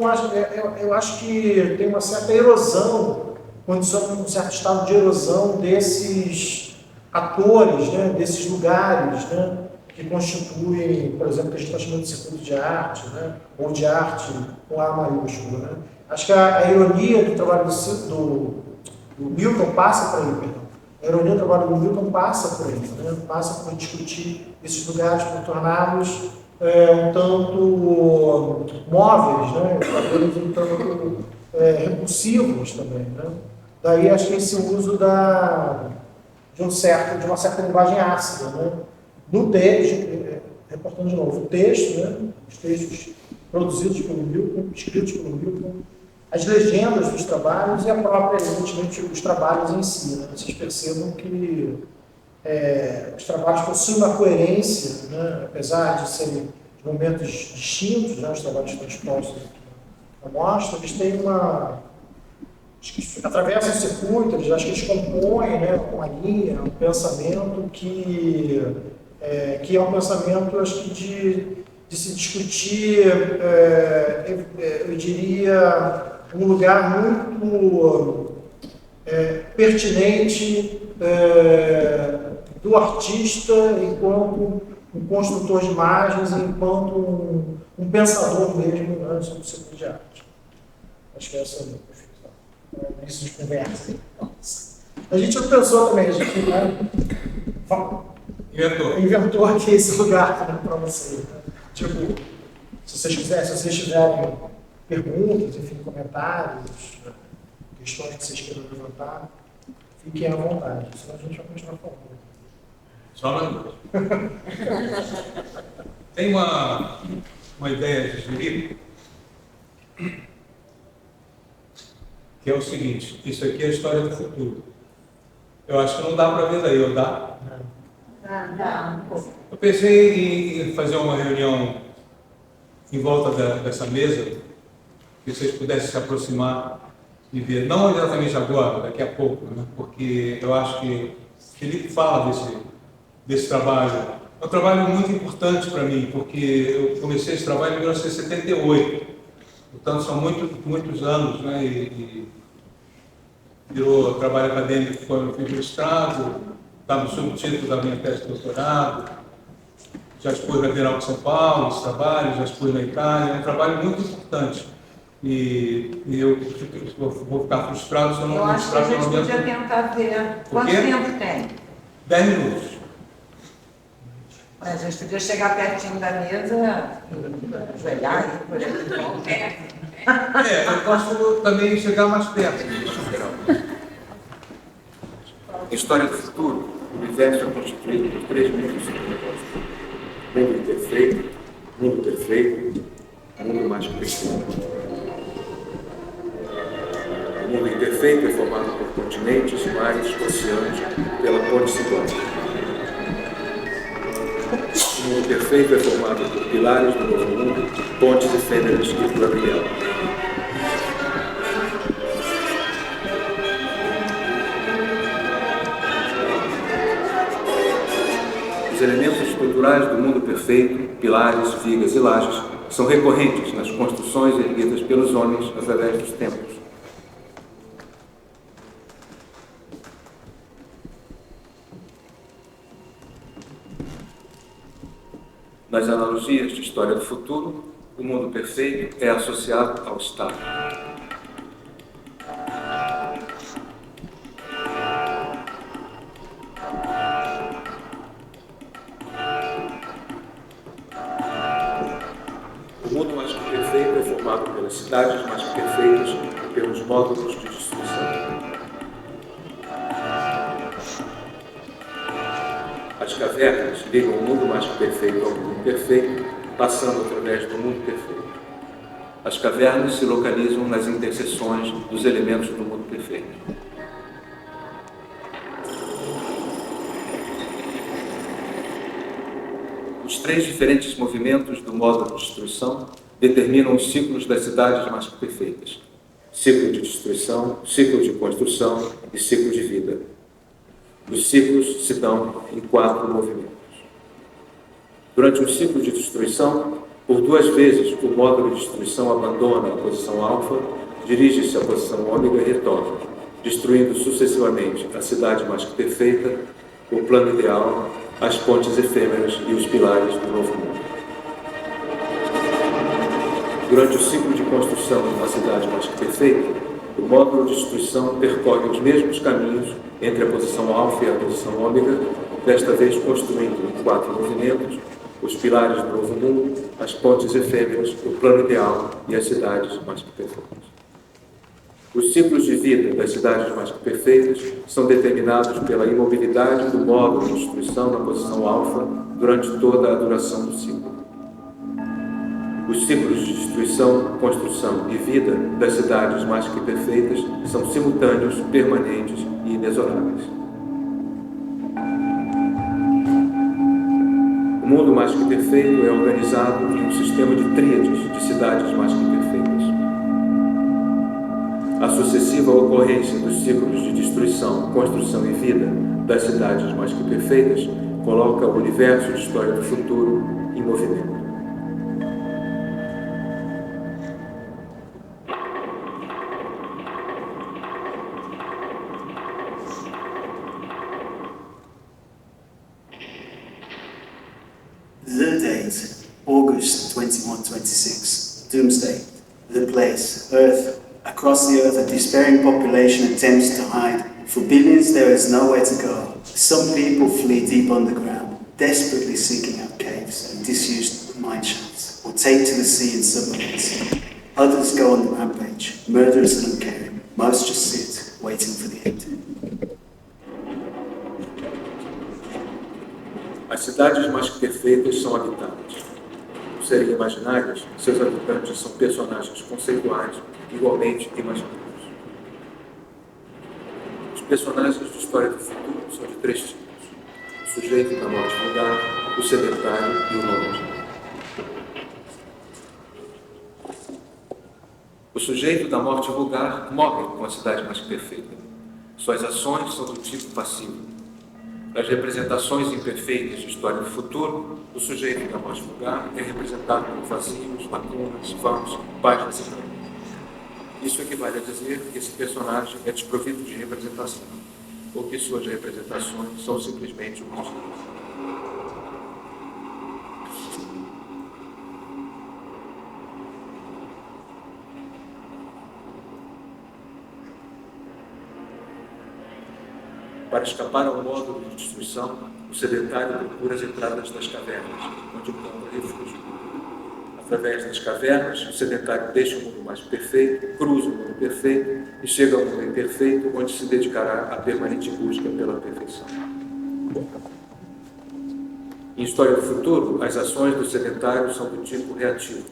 eu acho que tem uma certa erosão, condiciona um certo estado de erosão desses atores, né? Desses lugares, né? Que constituem, por exemplo, o que a gente está chamando de circuito de arte, né? Ou de arte com A maiúsculo, né? Acho que a ironia do trabalho do Milton passa por aí, perdão. A ironia do trabalho do Milton passa por aí, né? Passa por discutir esses lugares, por torná-los um tanto móveis, né? Talvez um tanto repulsivos também, né? Daí acho que esse uso de uma certa linguagem ácida, né? No texto, reportando de novo, o texto, né? Os textos produzidos pelo Milton, escritos pelo Milton, as legendas dos trabalhos e a própria, evidentemente, os trabalhos em si, né? Vocês percebam que os trabalhos possuem uma coerência, né? Apesar de serem de momentos distintos, né? Os trabalhos que estão expostos na mostra, eles têm acho que atravessam o circuito, acho que eles compõem, né? Uma linha, um pensamento que é um pensamento, acho que de se discutir, eu diria, um lugar muito pertinente do artista enquanto um construtor de imagens, enquanto um pensador mesmo, né, sobre o circuito de arte. Acho que essa é a minha definição. Isso de conversa. A gente não pensou também, a gente inventou aqui esse lugar, né, para você. Né? Tipo, se vocês tiverem perguntas, enfim, comentários, questões que vocês queiram levantar, fiquem à vontade, senão a gente vai continuar falando. Só na luz. Tem uma ideia de sugerir, que é o seguinte: isso aqui é a história do futuro. Eu acho que não dá para ver daí, ou dá? Eu pensei em fazer uma reunião em volta dessa mesa, que vocês pudessem se aproximar e ver, não exatamente agora, daqui a pouco, né? Porque eu acho que Felipe fala desse trabalho. É um trabalho muito importante para mim, porque eu comecei esse trabalho em 1978, portanto são muitos anos, né? E virou trabalho acadêmico que foi ilustrado, está no subtítulo da minha tese de doutorado, já expus na Bienal de São Paulo, esse trabalho, já expus na Itália, é um trabalho muito importante. E eu vou ficar frustrado se eu não mostrar pelo menos. Eu acho que a gente podia tentar ver quanto tempo tem. 10 minutos. A gente podia chegar pertinho da mesa e ajoelhar e por aí. Eu posso também chegar mais perto. História do futuro, o universo é constituído por 3 mundos psicológicos. Mundo imperfeito, mundo perfeito, mundo mais perfeito. O mundo imperfeito é formado por continentes, mares, oceanos, pela ponte ciclónica. O mundo perfeito é formado por pilares do novo mundo, pontes efêmeras e pluriel. elementos estruturais do mundo perfeito, pilares, vigas e lajes, são recorrentes nas construções erguidas pelos homens através dos tempos. Nas analogias de história do futuro, o mundo perfeito é associado ao Estado. O mundo mais que perfeito é formado pelas cidades mais que perfeitas e pelos módulos de destruição. As cavernas ligam o mundo mais que perfeito ao mundo perfeito, passando através do mundo perfeito. As cavernas se localizam nas interseções dos elementos do mundo perfeito. Os 3 diferentes movimentos do módulo de destruição determinam os ciclos das cidades mais que perfeitas: ciclo de destruição, ciclo de construção e ciclo de vida. Os ciclos se dão em 4 movimentos. Durante um ciclo de destruição, por 2 vezes o módulo de destruição abandona a posição alfa, dirige-se à posição ômega e retorna, destruindo sucessivamente a cidade mais que perfeita, o plano ideal, as pontes efêmeras e os pilares do novo mundo. Durante o ciclo de construção da cidade mais que perfeita, o módulo de destruição percorre os mesmos caminhos entre a posição alfa e a posição ômega, desta vez construindo em 4 movimentos os pilares do novo mundo, as pontes efêmeras, o plano ideal e as cidades mais que perfeitas. Os ciclos de vida das cidades mais que perfeitas são determinados pela imobilidade do módulo de destruição na posição alfa durante toda a duração do ciclo. Os ciclos de destruição, construção e vida das cidades mais que perfeitas são simultâneos, permanentes e inexoráveis. O mundo mais que perfeito é organizado em um sistema de tríades de cidades mais que perfeitas. A sucessiva ocorrência dos ciclos de destruição, construção e vida das cidades mais que perfeitas coloca o universo de história do futuro em movimento. The date, August 21, 26. Doomsday. The place, Earth. Across the Earth, a despairing population attempts to hide. For billions, there is nowhere to go. Some people flee deep underground, desperately seeking out caves and disused mine shafts, or take to the sea in submarines. Others go on the rampage, murderous and uncaring. Most just sit, waiting for the end. As cidades mais que perfeitas são habitadas. Por serem imaginárias, seus habitantes são personagens conceituais igualmente imaginários. Os personagens de história do futuro são de 3 tipos: o sujeito da morte vulgar, o sedentário e o nômade. O sujeito da morte vulgar morre com a cidade mais que perfeita. Suas ações são do tipo passivo. Nas representações imperfeitas de história do futuro, o sujeito da morte vulgar é representado por vazios, lacunas, vãos, páginas e brancas. Isso equivale a dizer que esse personagem é desprovido de representação, ou que suas representações são simplesmente omitidas. Para escapar ao módulo de destruição, o sedentário procura as entradas das cavernas, onde encontra refúgio. Através das cavernas, o sedentário deixa o mundo mais perfeito, cruza o mundo perfeito e chega ao mundo imperfeito, onde se dedicará à permanente busca pela perfeição. Em História do Futuro, as ações do sedentário são do tipo reativo.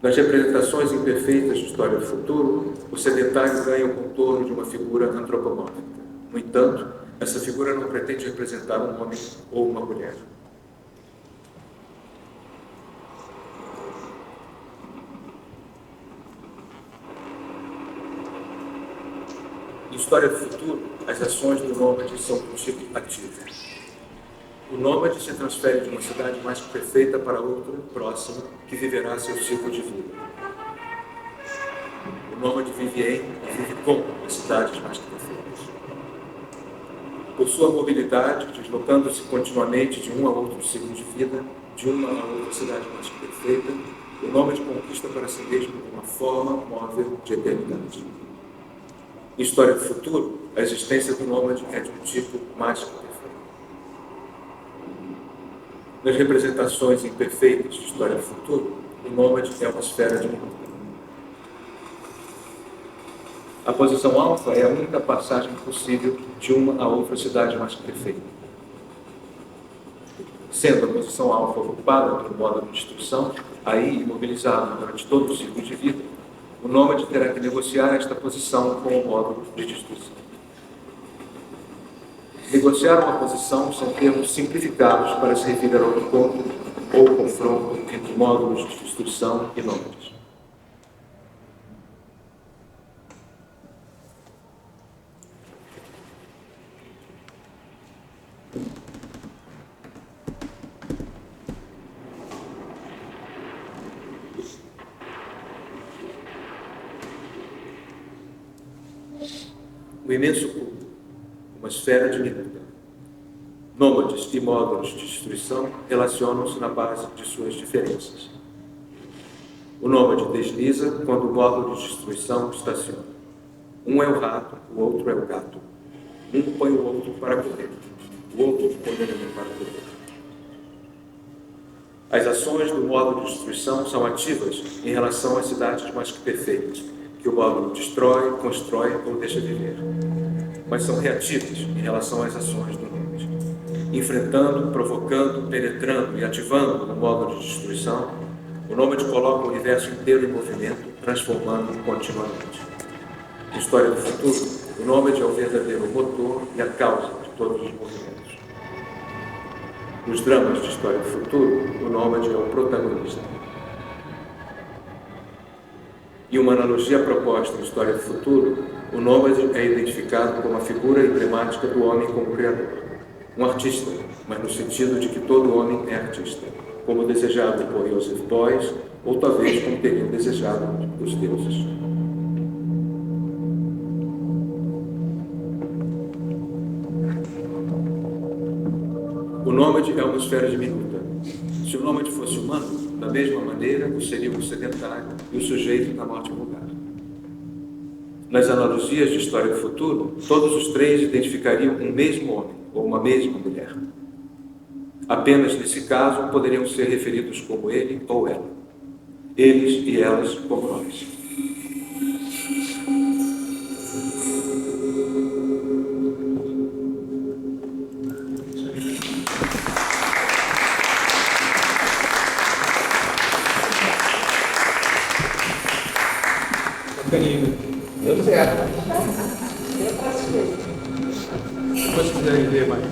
Nas representações imperfeitas de História do Futuro, o sedentário ganha o contorno de uma figura antropomórfica. No entanto, essa figura não pretende representar um homem ou uma mulher. Em História do Futuro, as ações do nômade são do tipo ativo. O nômade se transfere de uma cidade mais perfeita para outra próxima, que viverá seu ciclo de vida. O nômade vive em e vive com as cidades mais perfeitas. Por sua mobilidade, deslocando-se continuamente de um a outro ciclo de vida, de uma a outra cidade mais perfeita, o nômade conquista para si mesmo uma forma móvel de eternidade. Em História do Futuro, a existência do nômade é de um tipo mágico perfeito. Nas representações imperfeitas de História do Futuro, o nômade é uma esfera de minuta. A posição alfa é a única passagem possível de uma a outra cidade mais perfeita. Sendo a posição alfa ocupada pelo módulo de instrução, aí imobilizado durante todo o ciclo de vida, o nômade terá que negociar esta posição com o módulo de destruição. Negociar uma posição são termos simplificados para se referir ao encontro ou confronto entre módulos de destruição e nômades. O imenso culto, uma esfera diminuta. Nômades e módulos de destruição relacionam-se na base de suas diferenças. O nômade desliza quando o módulo de destruição estaciona. Um é o rato, o outro é o gato. Um põe o outro para correr, o outro põe ele para correr. As ações do módulo de destruição são ativas em relação às cidades mais que perfeitas, que o módulo destrói, constrói ou deixa viver. Mas são reativas em relação às ações do nômade. Enfrentando, provocando, penetrando e ativando o módulo de destruição, o nômade coloca o universo inteiro em movimento, transformando continuamente. Na História do Futuro, o nômade é o verdadeiro motor e a causa de todos os movimentos. Nos dramas de História do Futuro, o nômade é o protagonista. Em uma analogia proposta em História do Futuro, o nômade é identificado como a figura emblemática do homem como criador. Um artista, mas no sentido de que todo homem é artista, como desejado por Joseph Beuys, ou talvez como teriam desejado os deuses. O nômade é uma esfera diminuta. Se o nômade fosse humano, da mesma maneira, o seria o sedentário e o sujeito da morte vulgar. Nas analogias de História do Futuro, todos os três identificariam um mesmo homem ou uma mesma mulher. Apenas nesse caso poderiam ser referidos como ele ou ela. Eles e elas como nós. Deu certo. Depois se quiserem ver mais,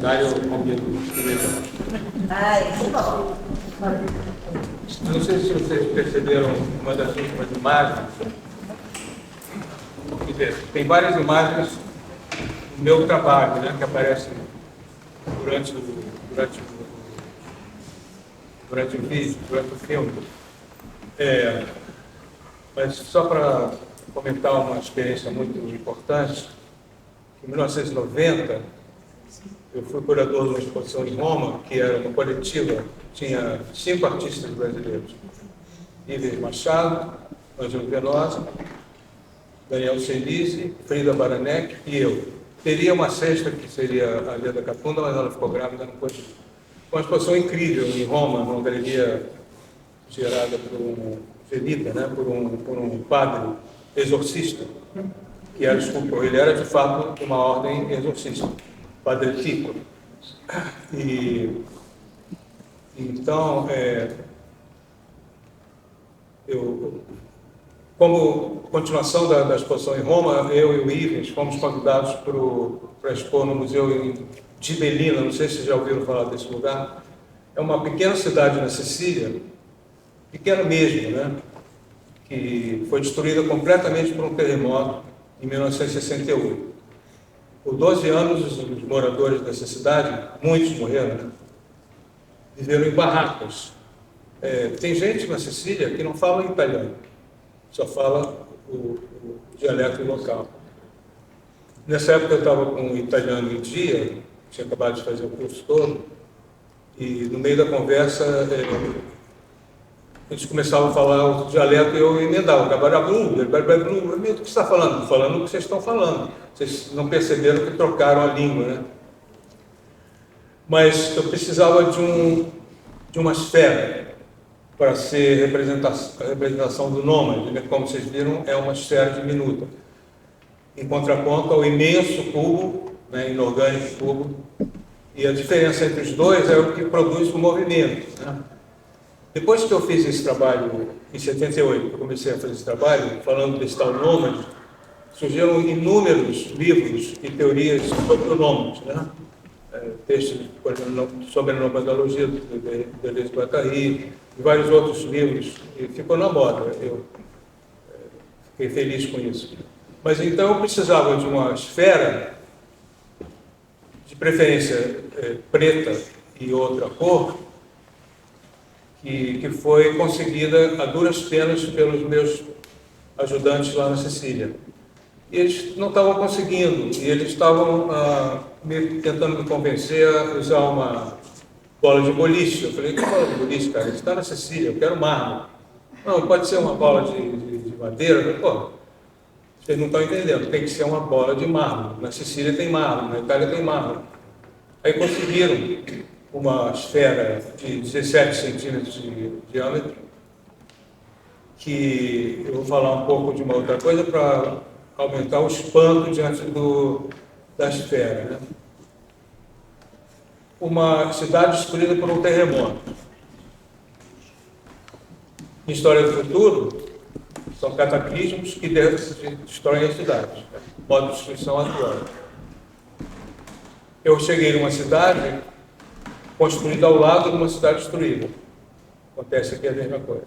Dário Almeida. Eu não sei se vocês perceberam uma das últimas imagens. Tem várias imagens do meu trabalho, né, que aparecem durante o vídeo, durante o filme. Mas só para comentar uma experiência muito importante, em 1990, eu fui curador de uma exposição em Roma, que era uma coletiva, tinha 5 artistas brasileiros. Ives Machado, Ângelo Velosa, Daniel Celise, Frida Baranek e eu. Teria uma sexta, que seria a Leda Catunda, mas ela ficou grávida, não pôde. Uma exposição incrível em Roma, numa galeria gerada por um padre exorcista, que era escultor. Ele era, de fato, de uma ordem exorcista, Padre Tico. E, então, como continuação da exposição em Roma, eu e o Ives fomos convidados para expor no Museu de Gibellina, não sei se vocês já ouviram falar desse lugar. É uma pequena cidade na Sicília, pequena mesmo, né? Que foi destruída completamente por um terremoto em 1968. Por 12 anos, os moradores dessa cidade, muitos morreram, né? Viveram em barracas. Tem gente na Sicília que não fala italiano, só fala o dialeto local. Nessa época eu estava com um italiano em dia, tinha acabado de fazer o curso todo, e no meio da conversa eles começavam a falar o dialeto e eu emendava, o que você está falando? Estou falando o que vocês estão falando. Vocês não perceberam que trocaram a língua, né? Mas eu precisava de uma esfera para ser a representação do nômade, né? Como vocês viram, é uma esfera diminuta. Em contraponto ao imenso cubo, né, inorgânico cubo, e a diferença entre os dois é o que produz o movimento, né? Depois que eu fiz esse trabalho, em 78, eu comecei a fazer esse trabalho, falando desse tal nômade, surgiram inúmeros livros e teorias sobre o nômade, né? Textos, por exemplo, sobre a nomadologia, de Deleuze e Guattari, e vários outros livros, e ficou na moda. Eu fiquei feliz com isso. Mas então eu precisava de uma esfera, de preferência preta e outra cor, que foi conseguida a duras penas pelos meus ajudantes lá na Sicília. E eles não estavam conseguindo, e eles estavam tentando me convencer a usar uma bola de boliche. Eu falei, que bola de boliche, cara? Ele está na Sicília, eu quero mármore. Não, pode ser uma bola de madeira. Eu falei, pô, vocês não estão entendendo, tem que ser uma bola de mármore. Na Sicília tem mármore, na Itália tem mármore. Aí conseguiram uma esfera de 17 centímetros de diâmetro, que eu vou falar um pouco de uma outra coisa para aumentar o espanto diante da esfera, né? Uma cidade destruída por um terremoto. Em História do Futuro, são cataclismos que destroem as cidades, né? Modo de destruição atual. Eu cheguei numa cidade construída ao lado de uma cidade destruída. Acontece aqui a mesma coisa.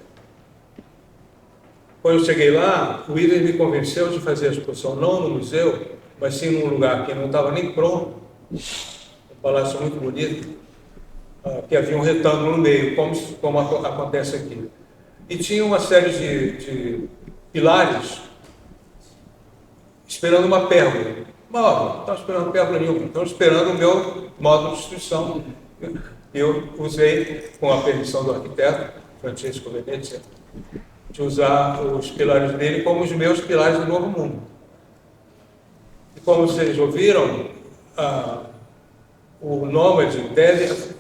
Quando eu cheguei lá, o Ives me convenceu de fazer a exposição não no museu, mas sim num lugar que não estava nem pronto, um palácio muito bonito, que havia um retângulo no meio, como acontece aqui. E tinha uma série de pilares esperando uma pérgola. Não estão esperando pérgola nenhuma, estão esperando o meu modo de destruição. Eu usei, com a permissão do arquiteto, Francesco Venezia, de usar os pilares dele como os meus pilares do Novo Mundo. E como vocês ouviram, o nômade deve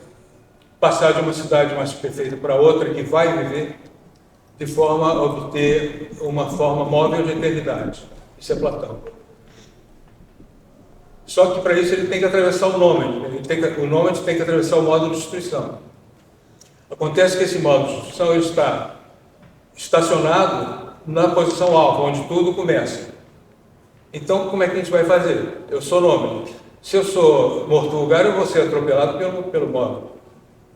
passar de uma cidade mais perfeita para outra que vai viver, de forma a obter uma forma móvel de eternidade. Isso é Platão. Só que para isso ele tem que atravessar o nômade. O nômade tem que atravessar o modo de destruição. Acontece que esse modo de destruição ele está estacionado na posição alfa, onde tudo começa. Então, como é que a gente vai fazer? Eu sou nômade. Se eu sou morto-vulgar, eu vou ser atropelado pelo modo.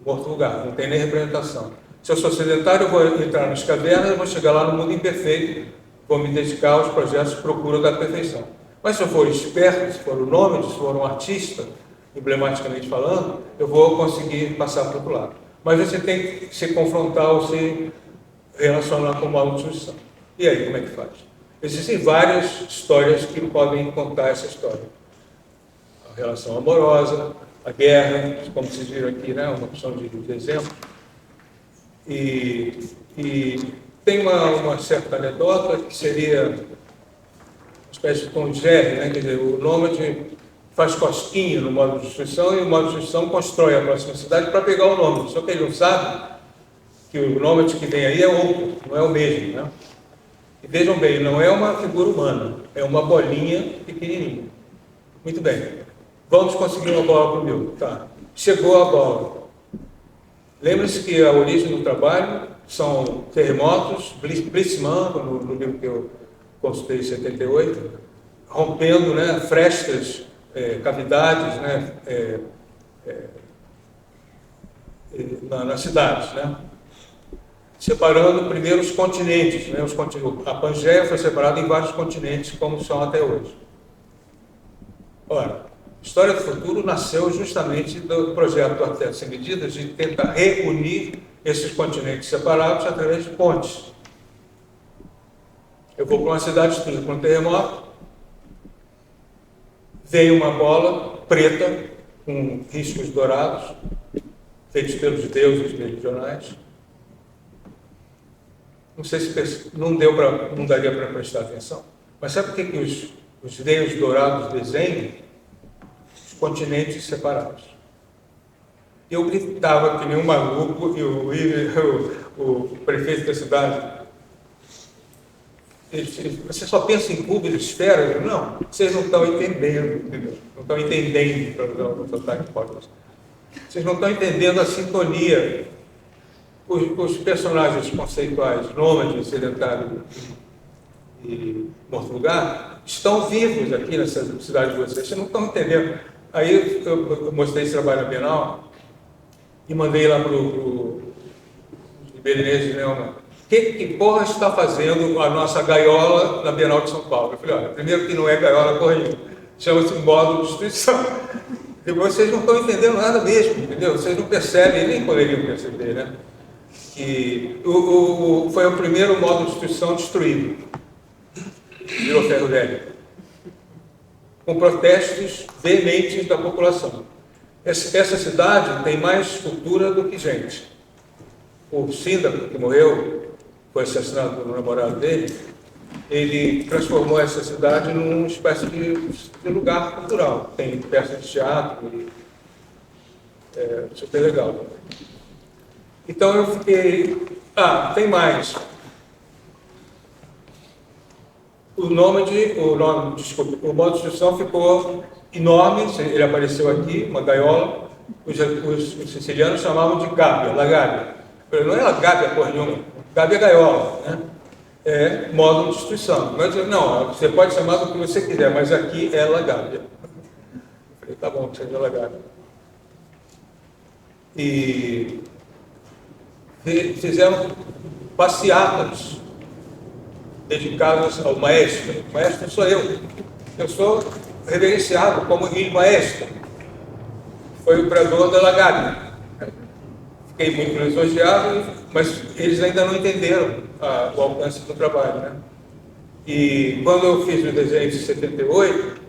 Morto-vulgar, não tem nem representação. Se eu sou sedentário, eu vou entrar nas cavernas, eu vou chegar lá no mundo imperfeito, vou me dedicar aos projetos de procura da perfeição. Mas se eu for esperto, se for um nômade, se for um artista, emblematicamente falando, eu vou conseguir passar para o outro lado. Mas você tem que se confrontar ou se relacionar com uma autodestruição. E aí, como é que faz? Existem várias histórias que podem contar essa história. A relação amorosa, a guerra, como vocês viram aqui, né, uma opção de exemplo. E tem uma certa anedota que seria uma espécie de Tom e Jerry, né? Quer dizer, o nômade faz cosquinha no modo de destruição e o modo de destruição constrói a próxima cidade para pegar o nômade. Só que ele não sabe que o nômade que vem aí é outro, não é o mesmo, né? E vejam bem, não é uma figura humana, é uma bolinha pequenininha. Muito bem, vamos conseguir uma bola para o meu. Tá. Chegou a bola. Lembre-se que a origem do trabalho são terremotos, Blitzmann, no livro que eu consultei em 78, rompendo, né, frestas, cavidades, né, nas cidades, né, separando primeiro os continentes, né, a Pangeia foi separada em vários continentes, como são até hoje. Ora, História do Futuro nasceu justamente do projeto do Arquiteto Sem Medidas de tentar reunir esses continentes separados através de pontes. Eu vou para uma cidade destruída por um terremoto, veio uma bola preta com riscos dourados, feitos pelos deuses meridionais. Não sei se não daria para prestar atenção, mas sabe por que os deuses dourados desenham os continentes separados? Eu gritava que nem um maluco e o prefeito da cidade. Você só pensa em cubo e esfera? Eu, não, vocês não estão entendendo, entendeu? Não estão entendendo, para usar o sotaque paulista. Vocês não estão entendendo a sintonia. Os personagens conceituais, nômades, sedentário e morto-lugar, estão vivos aqui nessa cidade de vocês. Vocês não estão entendendo. Aí eu mostrei esse trabalho na Bienal e mandei lá para o Berenice Neumann. Que porra está fazendo a nossa gaiola na Bienal de São Paulo? Eu falei, olha, primeiro que não é gaiola porra nenhuma, chama-se módulo de instituição. E vocês não estão entendendo nada mesmo, entendeu? Vocês não percebem, nem poderiam perceber, né? Que foi o primeiro módulo de instituição destruído. Virou ferro velho. Com protestos veementes da população. Essa cidade tem mais cultura do que gente. O Síndaco, que morreu, foi assassinado pelo namorado dele, ele transformou essa cidade numa espécie de lugar cultural. Tem peças de teatro, super legal. Então eu fiquei... tem mais. O modo de instrução ficou enorme, ele apareceu aqui, uma gaiola, os sicilianos chamavam de gábia, la gábia. Não é la gábia porra nenhuma, gábia é gaiola, né? É módulo de instituição. Mas não, você pode chamar do que você quiser, mas aqui é la gábia. Eu falei, tá bom, seja la gábia. E fizeram passeatas dedicadas ao maestro. O maestro sou eu. Eu sou reverenciado como il maestro. Foi o imperador da La Gábia. Fiquei muito lisonjeado, mas eles ainda não entenderam o alcance do trabalho, né? E quando eu fiz o desenho de 78,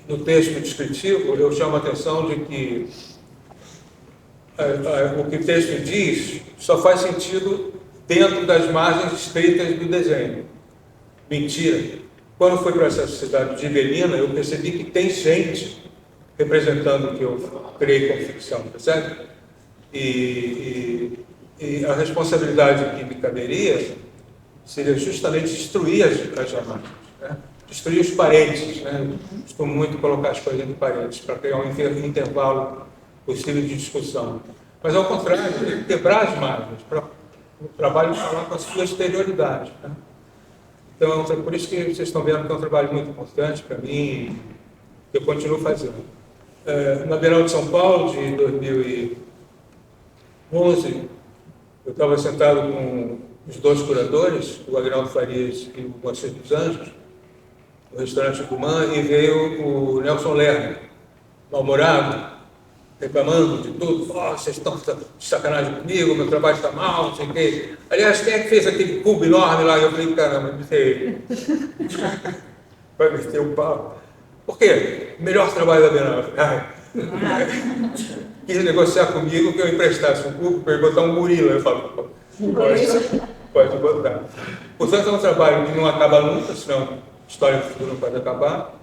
no texto descritivo, eu chamo a atenção de que o que o texto diz só faz sentido dentro das margens estreitas do desenho. Mentira. Quando fui para essa cidade de Ibelina, eu percebi que tem gente representando o que eu criei como ficção, percebe? E a responsabilidade que me caberia seria justamente destruir as margens, né? Destruir os parentes, né? Costumo muito colocar as coisas entre parentes para criar um intervalo possível de discussão. Mas, ao contrário, quebrar as margens, para o trabalho falar com a sua exterioridade, né? Então, é por isso que vocês estão vendo que é um trabalho muito importante para mim, que eu continuo fazendo. Na Bienal de São Paulo, de 2011, eu estava sentado com os dois curadores, o Agnaldo Farias e o Moacir dos Anjos, no restaurante Guman, e veio o Nelson Lerner, mal-humorado, reclamando de tudo. Vocês estão de sacanagem comigo, meu trabalho está mal, não sei o quê. Aliás, quem é que fez aquele cubo enorme lá? Eu falei, caramba, não sei. Vai meter o pau. Por quê? Melhor trabalho da Bienal. Quis negociar comigo que eu emprestasse um cubo para ele botar um gorila. Eu falo, pode botar. Portanto, é um trabalho que não acaba nunca, senão a História do Futuro não pode acabar.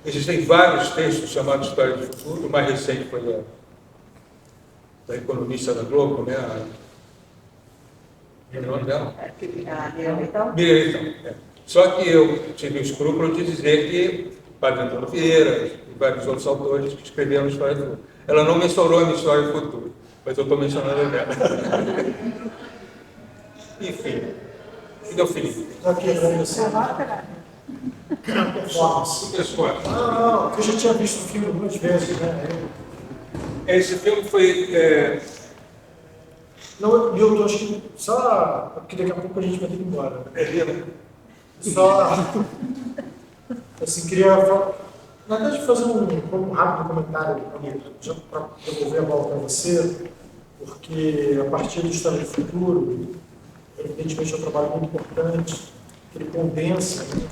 Existem vários textos chamados História do Futuro. O mais recente foi da economista da Globo, né? O nome dela? Miriam. Só que eu tive o escrúpulo de dizer que Padre Antônio Vieira e vários outros autores que escreveram a História do Futuro. Ela não mencionou a minha História do Futuro, mas eu estou mencionando a dela. Enfim. E deu Felipe? Aqui, agradecer. Performance. Não, porque eu já tinha visto o filme duas vezes, né? Esse filme foi... Não, Milton, acho que só... Porque daqui a pouco a gente vai ter que ir embora. Só... Assim, queria Na verdade, fazer um rápido comentário para devolver a bola para você, porque a partir do História do Futuro, evidentemente é um trabalho muito importante, que ele condensa, né,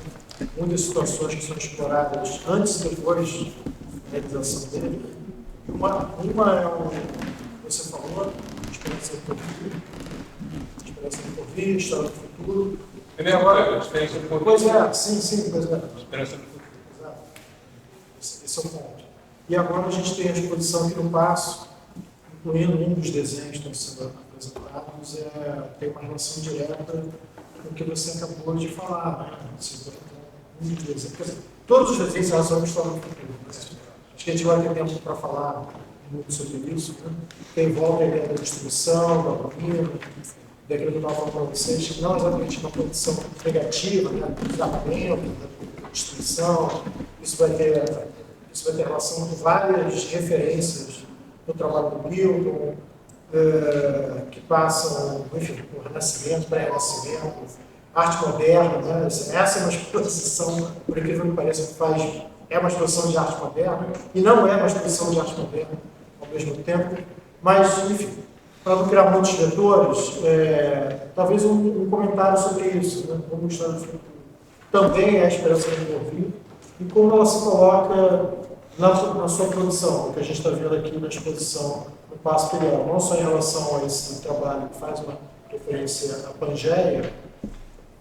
muitas situações que são exploradas antes e depois da realização dele. Uma é o que você falou, Esperança do Porvir, História do Futuro. Agora, Esperança do Porvir. Pois é, sim, pois é. Esperança do Futuro. Exato. Esse é o ponto. E agora a gente tem a exposição aqui no Paço, incluindo um dos desenhos que estão sendo apresentados, tem uma relação direta com o que você acabou de falar, né? Um dos desenhos. Quer dizer, todos os desenhos são uma história do futuro. Né? Acho que a gente vai ter tempo para falar muito sobre isso. Né? Tem volta a ideia da distribuição, da ruína, daquilo que eu estava falando para vocês, que não exatamente uma produção negativa, né? Do desarmamento, da destruição. Isso vai ter relação com várias referências no trabalho do Milton, que passam, enfim, por Renascimento, pré-Renascimento, arte moderna, né? Essa é uma exposição, por incrível que pareça, é uma exposição de arte moderna, e não é uma exposição de arte moderna ao mesmo tempo, mas, enfim, para não criar muitos vetores, talvez um comentário sobre isso, né? Como História do Futuro também é a Esperança do Porvir, e como ela se coloca na sua produção, o que a gente está vendo aqui na exposição no Paço Filial, não só em relação a esse trabalho que faz uma referência à Pangeia,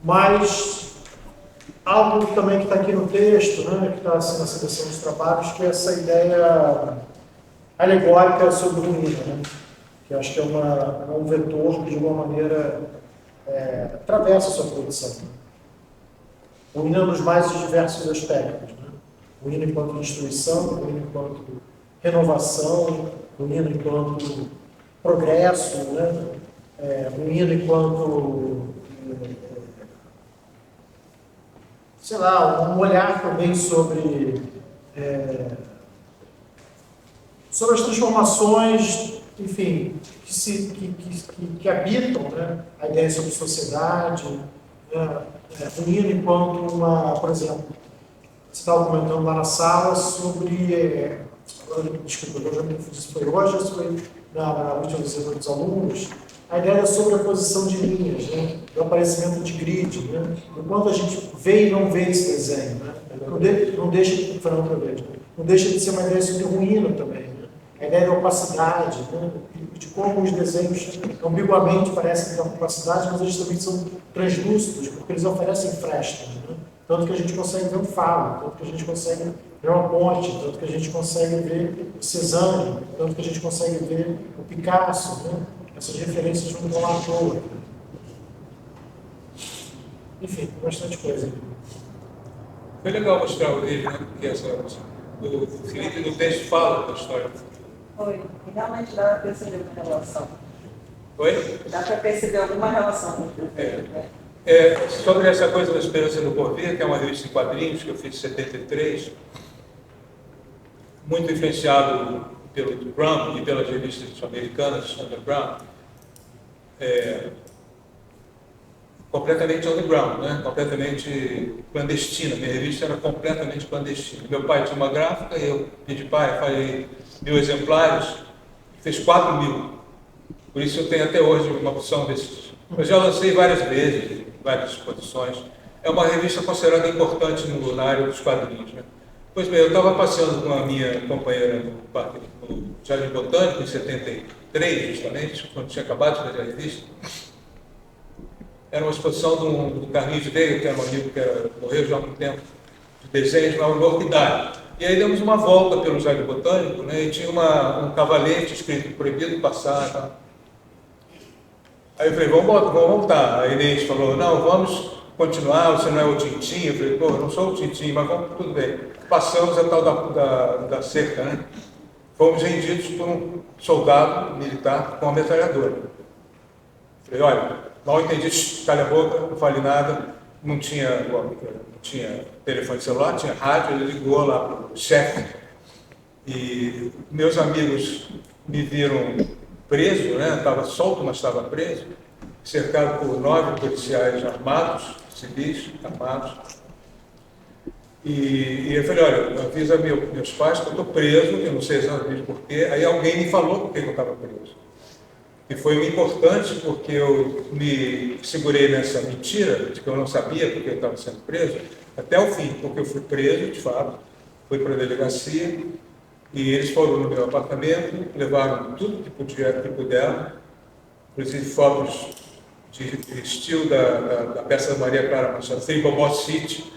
mas algo também que está aqui no texto, né, que está assim, na seleção dos trabalhos, que é essa ideia alegórica sobre o ruína, né, que acho que é um vetor que, de alguma maneira, atravessa a sua produção. Ruína nos mais diversos aspectos. Né? Ruína enquanto destruição, ruína enquanto renovação, ruína enquanto progresso, né? Ruína enquanto, sei lá, um olhar também sobre as transformações, enfim, que habitam, né? A ideia sobre sociedade, ruína enquanto por exemplo, você estava comentando lá na sala sobre, desculpa, eu já me confundi se foi hoje ou se foi na última visita dos alunos, a ideia sobre a posição de linhas, né? Do aparecimento de grid, né? Enquanto a gente vê e não vê esse desenho, né? Não deixa de ser uma ideia sobre ruína também, né? A ideia da opacidade, né? De como os desenhos ambiguamente parecem ter opacidade, mas eles também são translúcidos, porque eles oferecem frestas, né? Tanto que a gente consegue ver um falo, tanto que a gente consegue ver uma ponte, tanto que a gente consegue ver o Cézanne, tanto que a gente consegue ver o Picasso, né? Essas referências não estão lá à toa. Enfim, bastante coisa. Foi legal mostrar o livro, né? Porque o Felipe no texto fala da história. Foi. E realmente dá para perceber uma relação. Oi? Dá para perceber alguma relação. Sobre essa coisa da Esperança do Porvir, que é uma revista em quadrinhos que eu fiz em 73, muito influenciado pelo Brown e pelas revistas americanas underground, completamente underground, né? Completamente clandestina. Minha revista era completamente clandestina. Meu pai tinha uma gráfica, eu pedi pai, falei 1.000 exemplares, fez 4.000. Por isso eu tenho até hoje uma opção desses. Eu já lancei várias vezes, várias exposições. É uma revista considerada importante na área dos quadrinhos, né? Pois bem, eu estava passeando com a minha companheira no Jardim Botânico, em 73, justamente, quando tinha acabado de fazer a revista. Era uma exposição do Carlinhos Veiga, que era um amigo que morreu já há muito tempo, de desenhos na Orquidade. E aí demos uma volta pelo Jardim Botânico, né, e tinha um cavalete escrito proibido passar. Tá? Aí eu falei, vamos voltar. A Inês falou, não, vamos continuar, você não é o Tintim. Eu falei, pô, eu não sou o Tintim, mas vamos, tudo bem. Passamos a tal da cerca, né? Fomos rendidos por um soldado militar com uma metralhadora. Falei, olha, mal entendi, calha a boca, não falei nada, não tinha telefone celular, tinha rádio, ele ligou lá para o chefe. E meus amigos me viram preso, né? Estava solto, mas estava preso, cercado por 9 policiais armados, civis armados. E eu falei, olha, avisa meus pais que eu estou preso, eu não sei exatamente porquê. Aí alguém me falou por que eu estava preso. E foi importante porque eu me segurei nessa mentira de que eu não sabia porque eu estava sendo preso, até o fim, porque eu fui preso, de fato, fui para a delegacia, e eles foram no meu apartamento, levaram tudo que puderam, inclusive fotos de estilo da peça da Maria Clara Machado, Fribobó City,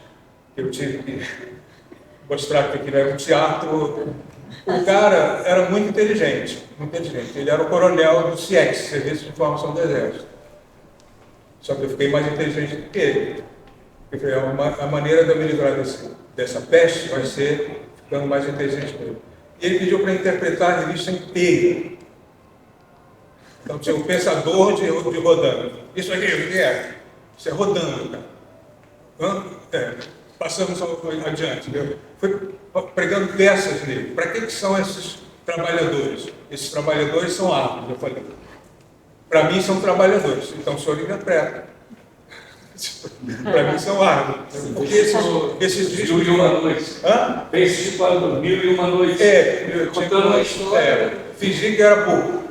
que eu tive que mostrar que aquilo era um teatro. O cara era muito inteligente, muito inteligente. Ele era o coronel do CIEX, Serviço de Informação do Exército. Só que eu fiquei mais inteligente do que ele. Eu falei, a maneira de eu me livrar dessa peste vai ser ficando mais inteligente que ele. E ele pediu para interpretar a revista inteira. Então tinha o Pensador de Rodando. Isso aqui, o que é? Isso é Rodando, cara. Passamos adiante. Foi pregando peças nele. Para que são esses trabalhadores? Esses trabalhadores são árvores, eu falei. Para mim são trabalhadores, então o senhor interpreta. Para mim são árvores. Porque esses discos... Mil e uma noites. Hã? Fez tipo do Mil e uma noites. Contando uma história. Fingi que era burro.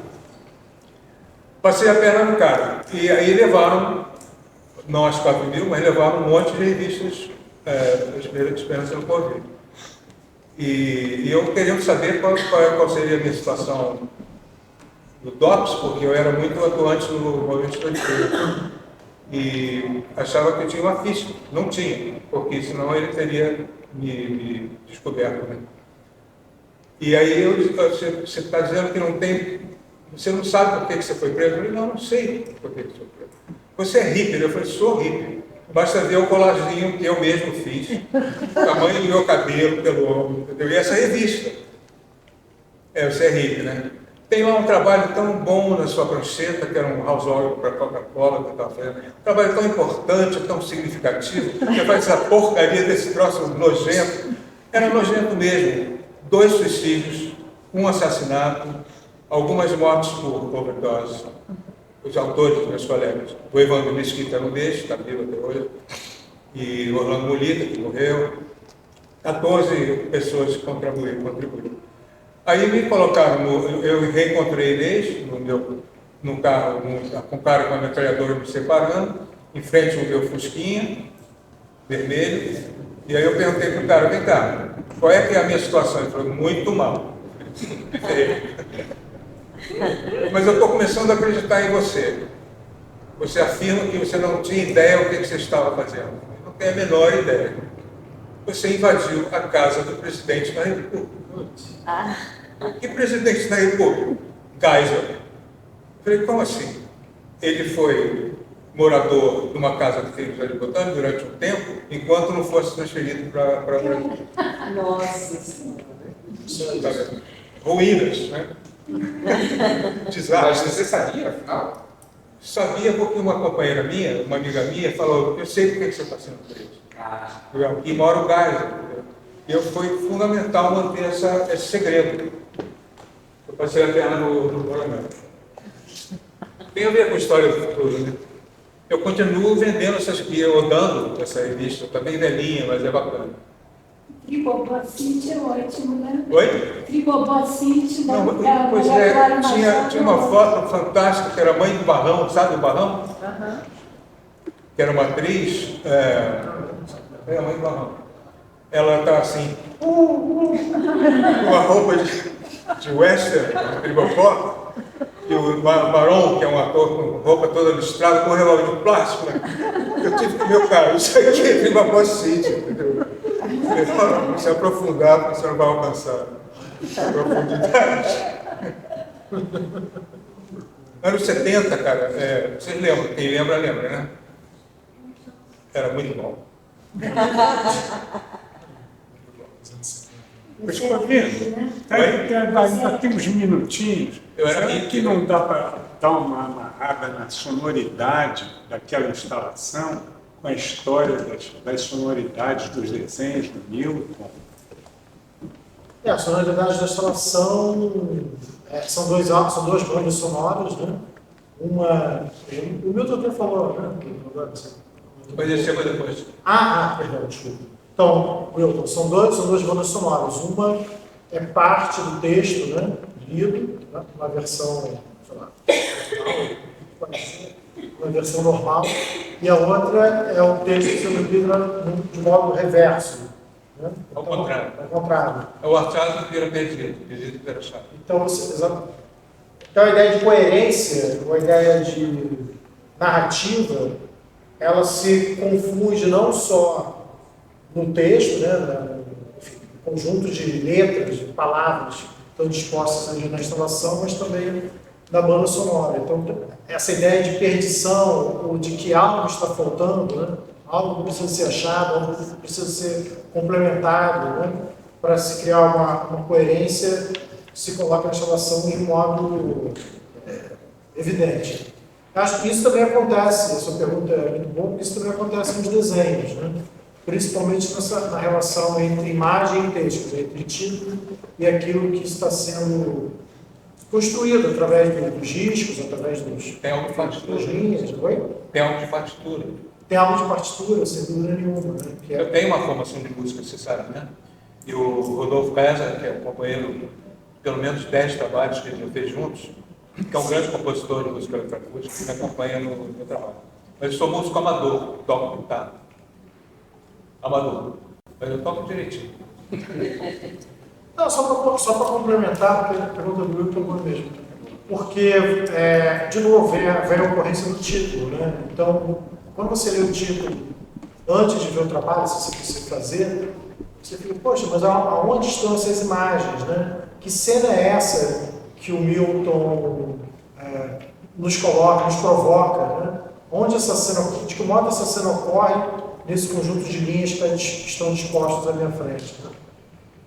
Passei a perna no cara. E aí levaram, não as 4.000, mas levaram um monte de revistas Esperança no Porvir. E eu querendo saber qual seria a minha situação do DOPS, porque eu era muito atuante no movimento estudantil. E achava que eu tinha uma ficha. Não tinha, porque senão ele teria me descoberto. Né? E aí você está dizendo que não tem... Você não sabe por que você foi preso? Eu falei, não sei por que você foi preso. Você é hippie? Eu falei, sou hippie. Basta ver o colarzinho que eu mesmo fiz, o tamanho do meu cabelo pelo ombro, entendeu? E essa revista. Você é hippie, né? Tem lá um trabalho tão bom na sua prancheta, que era um house oil para Coca-Cola, que eu estava fazendo. Um trabalho tão importante, tão significativo, que faz essa porcaria desse troço nojento. Era nojento mesmo. 2 suicídios, 1 assassinato, algumas mortes por overdose. Os autores, meus colegas, o Evandro Mesquita era um deles, está vivo até hoje, e o Orlando Molita, que morreu, 14 pessoas que contribuíram. Aí me colocaram, eu reencontrei eles no carro, com o cara com a metralhadora me separando, em frente ao meu Fusquinha, vermelho, e aí eu perguntei para o cara, vem cá, qual é que é a minha situação? Ele falou, muito mal. Mas eu estou começando a acreditar em você. Você afirma que você não tinha ideia do que você estava fazendo. Eu não tenho a menor ideia. Você invadiu a casa do presidente da República. Que presidente da República? Geisel. Eu falei, como assim? Ele foi morador de uma casa que tem no Jardim Botânico durante um tempo, enquanto não fosse transferido para Brasília. Nossa Senhora. Ruínas, né? Mas você sabia, afinal? Sabia porque uma companheira minha, uma amiga minha, falou, eu sei por que você está sendo preso. Aqui mora o Geisel. E foi fundamental manter esse segredo. Eu passei a perna no coronel. Tem a ver com a história do futuro, né? Eu continuo vendendo essas guias, ou dando essa revista, está bem velhinha, mas é bacana. Fribobó City é ótimo, né? Oi? Fribobó City, da Pois é, tinha uma foto fantástica, que era a mãe do Barrão, sabe o Barrão? Que era uma atriz, a mãe do Barrão. Ela está assim, com uma roupa de western, Fribobó, e o Barão, que é um ator com roupa toda listrada, com um relógio de plástico, né? Eu tive que, meu cara, isso aqui é Fribobó City, entendeu? Se aprofundar, porque você não vai alcançar a profundidade. Anos 70, cara, vocês lembram? Quem lembra, né? Era muito bom. Mas está vendo? Ainda tem uns minutinhos. Será que não dá para dar uma amarrada na sonoridade daquela instalação, com a história das sonoridades dos desenhos do Milton? A sonoridade da instalação são duas bandas sonoras, né? Uma. O Milton até falou, né? Mas ele chegou depois. Perdão, desculpa. Então, Wilton, são duas bandas sonoras. Uma é parte do texto, né, lido, né, uma versão, sei lá, uma versão normal, e a outra é o texto sendo lido de modo reverso. Né? Ao contrário. Ao contrário. É o achado que vira perdido, perdido que vira achado. Então, então, a ideia de coerência, ou a ideia de narrativa, ela se confunde não só no texto, né, enfim, no conjunto de letras, de palavras que estão dispostas ali na instalação, mas também na banda sonora. Então, essa ideia de perdição, ou de que algo está faltando, né, algo precisa ser achado, algo precisa ser complementado, né, para se criar uma coerência, se coloca na instalação de um modo evidente. Acho que isso também acontece, a sua pergunta é muito boa, porque isso também acontece nos desenhos, né? Principalmente na relação entre imagem e texto, entre título e aquilo que está sendo construído através dos discos, através Tem algo de partitura. das linhas. Oi? Tem algo de partitura. Tem algo de partitura, sem dúvida nenhuma. Né? Que Eu tenho uma formação de música, você sabe, né? E o Rodolfo César, que é o companheiro de pelo menos 10 trabalhos que a gente já fez juntos, que é um grande compositor de música eletroacústica, que me acompanha no meu trabalho. Mas eu sou músico amador, toco guitarra. Amador. Mas eu toco direitinho. Não, só para complementar, porque a pergunta do Wilton é mesmo. Porque, de novo, vem a ocorrência do título, né? Então, quando você lê o título antes de ver o trabalho, se você quiser fazer, você fica, poxa, mas aonde estão essas imagens, né? Que cena é essa que o Milton nos coloca, nos provoca, né? Onde essa cena, de que modo essa cena ocorre nesse conjunto de linhas que estão dispostas à minha frente, né?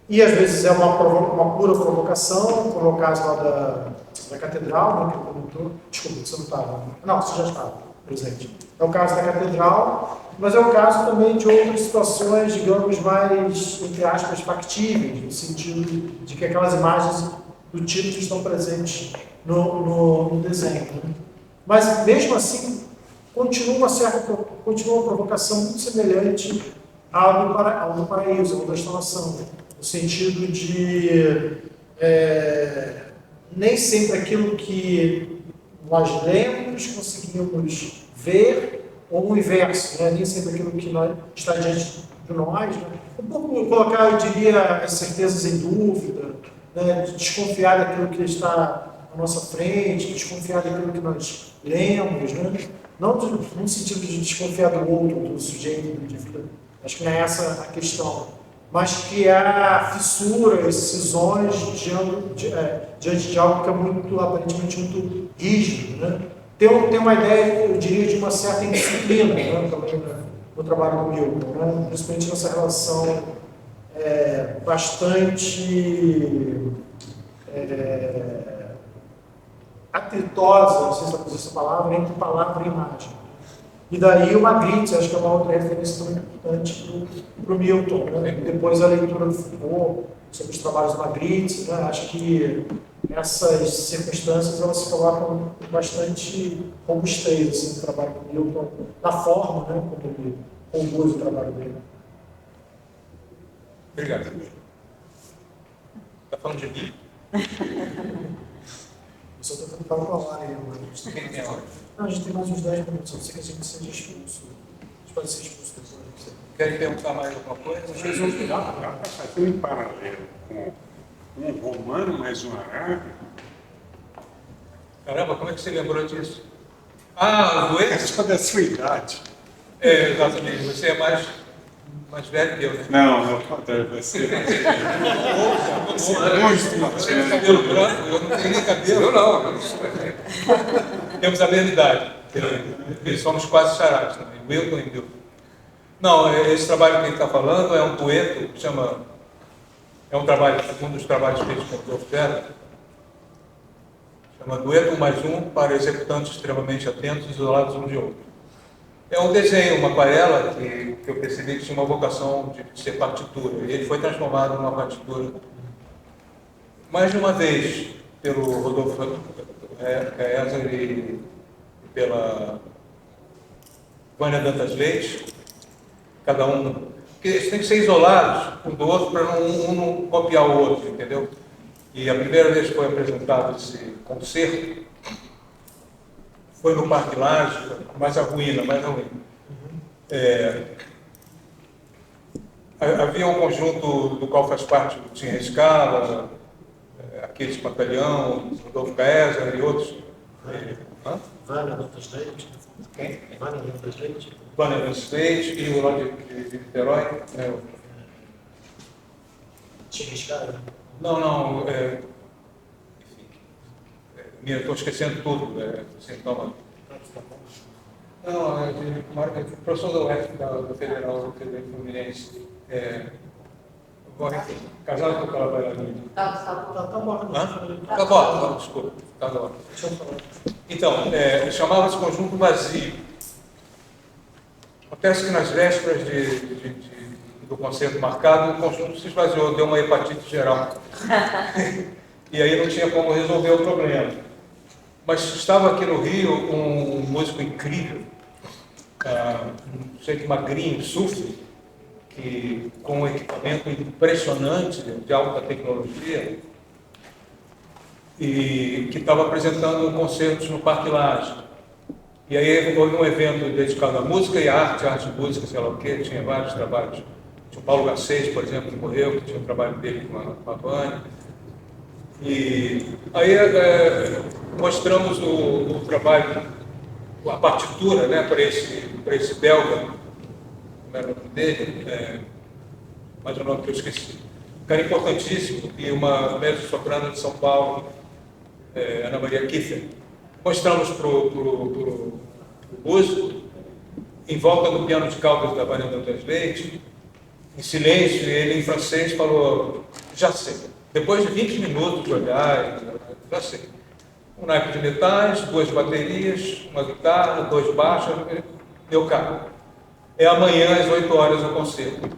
E às vezes é uma pura provocação, como é o caso lá da catedral, né, que eu comentou. Desculpa, você não estava. Não, você já estava presente. É o caso da catedral, mas é o caso também de outras situações, digamos, mais, entre aspas, factíveis, no sentido de que aquelas imagens do título estão presentes no desenho. Né? Mas, mesmo assim, continua uma provocação muito semelhante ao do paraíso, ao da instalação, no sentido de nem sempre aquilo que nós lemos conseguimos ver, ou o inverso, né? Nem sempre aquilo que está diante de nós. Né? Um pouco colocar, eu diria, as certezas em dúvida, né? Desconfiar daquilo que está à nossa frente, desconfiar daquilo que nós lemos, né? Não no sentido de desconfiar do outro, do sujeito, do indivíduo. Acho que não é essa a questão. Mas criar fissuras, cisões diante de algo que é aparentemente muito rígido. Né? Tem uma ideia, eu diria, de uma certa indisciplina, né? Também no trabalho do Milton, né? Principalmente nessa relação bastante atritosa, não sei se eu vou usar essa palavra, entre palavra e imagem. E daí o Magritte, acho que é uma outra referência também importante para o Milton. Né? Depois a leitura do Foucault sobre os trabalhos do Magritte, né? Acho que essas circunstâncias elas se colocam bastante robustez assim, no trabalho do Milton, na forma, né, como ele compôs o trabalho dele. Obrigado. Está falando de mim? Eu só estou tentando falar aí, mas... Quem tem a hora? Não, a gente tem mais uns 10 minutos, não sei que a gente seja expulso. A gente pode ser expulso depois. Querem perguntar mais alguma coisa? Vocês vão dá para fazer um paralelo com um romano mais um arábico? Caramba, como é que você lembrou disso? Ah, o É só da sua idade. Exatamente. Você é mais velho que eu, né? Não, ao contrário, você Você tem cabelo branco, eu não tenho nem cabelo. Eu não. Temos a mesma idade. Somos quase charados também, Wilton e Milton. Não, esse trabalho que ele está falando é um dueto, é um dos trabalhos feitos com o Rodolfo César, chama Dueto 1+1 para executantes extremamente atentos, isolados um de outro. É um desenho, uma aquarela que eu percebi que tinha uma vocação de ser partitura. E ele foi transformado numa partitura mais de uma vez pelo Rodolfo César e pela Vânia Dantas Leite, cada um Porque eles têm que ser isolados um do outro para um não copiar o outro, entendeu? E a primeira vez que foi apresentado esse concerto foi no Parque Lage, mais a ruína. Havia um conjunto do qual faz parte o Tim Rescala, Aquiles Pantaleão, Rodolfo Caesar e outros. Vânia Dantas Leite. Quem? Vânia Dantas Leite. Vânia Dantas Leite e o lá de Niterói. Tinha riscado? Não, estou esquecendo tudo. Sintoma. Não, professor da UF, da Federal Fluminense. Casado com aquela bailarina. Tá bom. Tá bom, desculpa. Tá bom. Então, chamava-se Conjunto Vazio. Acontece que nas vésperas do concerto marcado, o conjunto se esvaziou, deu uma hepatite geral. E aí não tinha como resolver o problema. Mas estava aqui no Rio um músico incrível, não sei que magrinho, Sufre, que com um equipamento impressionante de alta tecnologia, e que estava apresentando concertos no Parque Lage. E aí houve um evento dedicado à música e à arte e música, sei lá o quê, tinha vários trabalhos. Tinha o Paulo Garcês, por exemplo, que morreu, que tinha um trabalho dele com a Vânia. E aí mostramos o trabalho, a partitura, né, para esse belga, como era o nome dele, mas é o nome que eu esqueci. Um cara importantíssimo, e uma mezzo-soprano de São Paulo, Ana Maria Kiefer. Mostramos para o músico, em volta do piano de caudas da Vânia Dantas Leite, em silêncio, e ele em francês falou: já sei. Depois de 20 minutos de olhar, já sei. Um naipe de metais, 2 baterias, uma guitarra, 2 baixos, meu carro. É amanhã às 8 horas o concerto.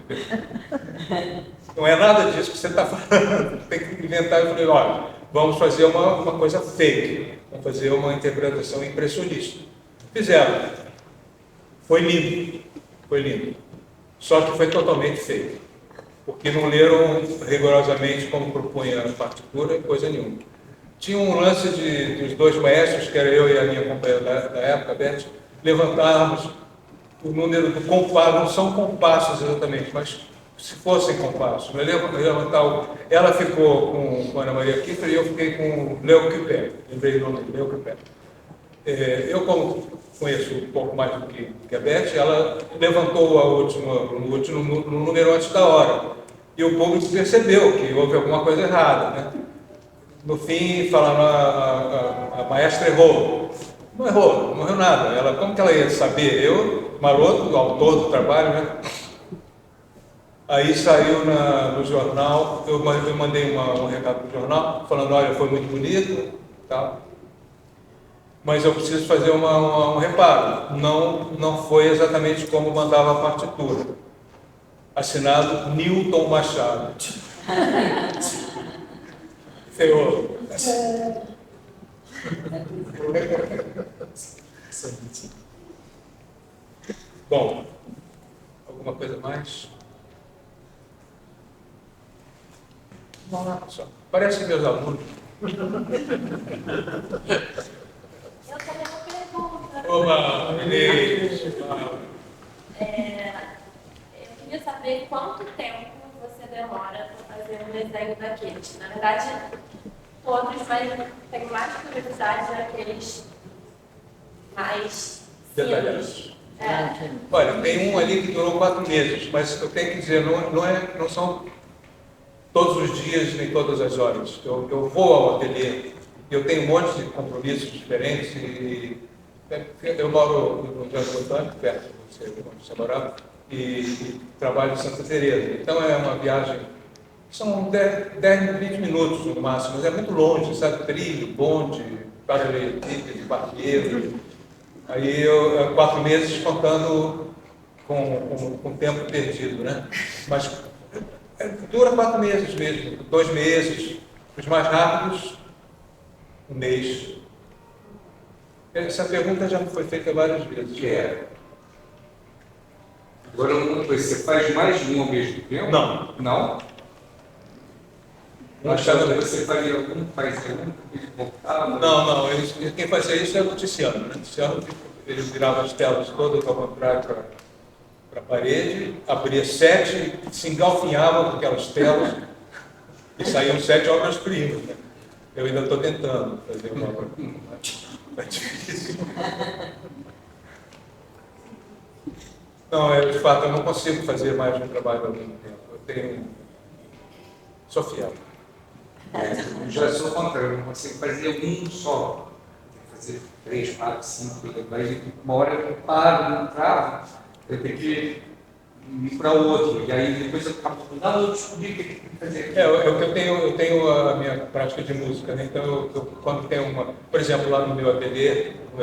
Não é nada disso que você está falando. Tem que inventar. Eu falei: olha, vamos fazer uma coisa fake. Vamos fazer uma interpretação impressionista. Fizeram. Foi lindo. Só que foi totalmente fake. Porque não leram rigorosamente como propunha a partitura, coisa nenhuma. Tinha um lance dos 2 maestros, que era eu e a minha companheira da época, Beth, levantarmos o número do compasso, não são compassos exatamente, mas se fossem compassos. Ela ficou com Ana Maria Kiefer e eu fiquei com Léo Cupé, lembrei o nome dele, Léo Cupé. Eu, como conheço um pouco mais do que a Beth, ela levantou no último número antes da hora. E o público percebeu que houve alguma coisa errada, né? No fim, falaram, a maestra errou. Não errou, não morreu nada. Como que ela ia saber? Eu, maroto, autor do trabalho, né? Aí saiu no jornal, eu mandei um recado para o jornal, falando: olha, foi muito bonito, tal, mas eu preciso fazer um reparo. Não foi exatamente como mandava a partitura. Assinado Newton Machado. Senhor. Bom, alguma coisa mais? Vamos lá, pessoal. Parece meus alunos. Eu tenho uma pergunta. Olá, Inês. Eu queria saber quanto tempo você demora para fazer um desenho daqueles. Na verdade, todos, mas tenho mais curiosidade daqueles mais detalhados. Olha, tem um ali que durou 4 meses, mas eu tenho que dizer, não são todos os dias nem todas as horas. Eu vou ao ateliê, eu tenho um monte de compromissos diferentes e eu moro no Jardim Botânico, perto de onde você morava, e trabalho em Santa Teresa. Então é uma viagem, são 10, 20 minutos no máximo, mas é muito longe, sabe? Trilho, bonde, paralelepípedo, barqueiro. Aí 4 meses contando com tempo perdido, né? Mas dura 4 meses mesmo, 2 meses, os mais rápidos, 1 mês. Essa pergunta já foi feita várias vezes. Agora, uma coisa, você faz mais de um ao mesmo tempo? Não. Não? Eu achava que você faria algum, faz algum, voltava? Não, quem fazia isso era o Tiziano. Né? O Tiziano, ele virava as telas todas ao contrário para a parede, abria 7, se engalfinhava com aquelas telas e saíam 7 obras-primas. Né? Eu ainda estou tentando fazer uma obra. É difícil. Não, de fato, eu não consigo fazer mais de um trabalho ao mesmo tempo. Eu tenho... Sou fiel. Eu já sou contrário, eu não consigo fazer um só. Tem que fazer 3, 4, 5, aí uma hora eu paro, não travo, eu tenho que ir para outro, e aí depois eu acabo eu descobri o que tem que fazer. Eu tenho a minha prática de música, né? Então quando tem uma, por exemplo, lá no meu ateliê no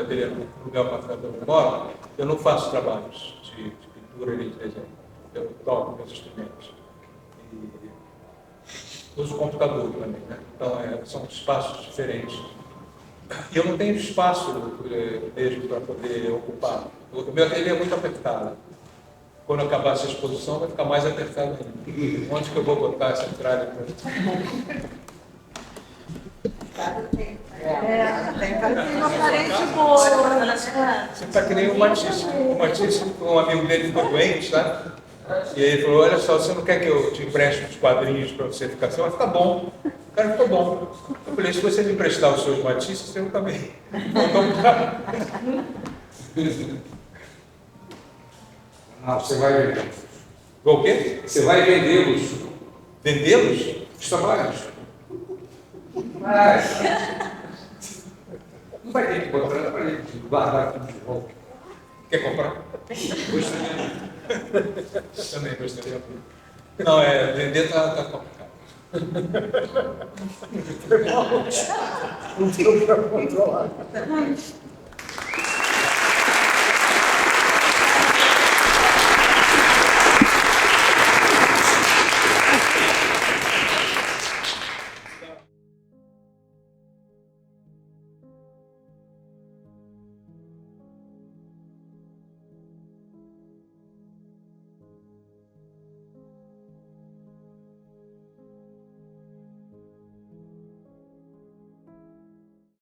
lugar para onde eu moro, eu não faço trabalhos de pintura nem de desenho. Eu toco meus instrumentos. E uso o computador também, né? Então são espaços diferentes. E eu não tenho espaço mesmo para poder ocupar. O meu ateliê é muito apertado. Quando acabar essa exposição, vai ficar mais apertado ainda. Onde que eu vou botar essa entrada? Tem uma parede boa. Você está que nem o Matisse. O Matisse, um amigo dele ficou doente, sabe? E aí ele falou, olha só, você não quer que eu te empreste uns quadrinhos para você ficar assim? Vai ficar bom. O cara ficou bom. Eu falei, se você me emprestar os seus Matisses, eu também. Não, você vai vender. O quê? Você vai vendê-los. Vendê-los? Os trabalhos. Mas não vai ter que botar na parede, guardar tudo de volta. Quer comprar? Gostaria. Também gostaria. Não, vender está complicado. Não deu para controlar.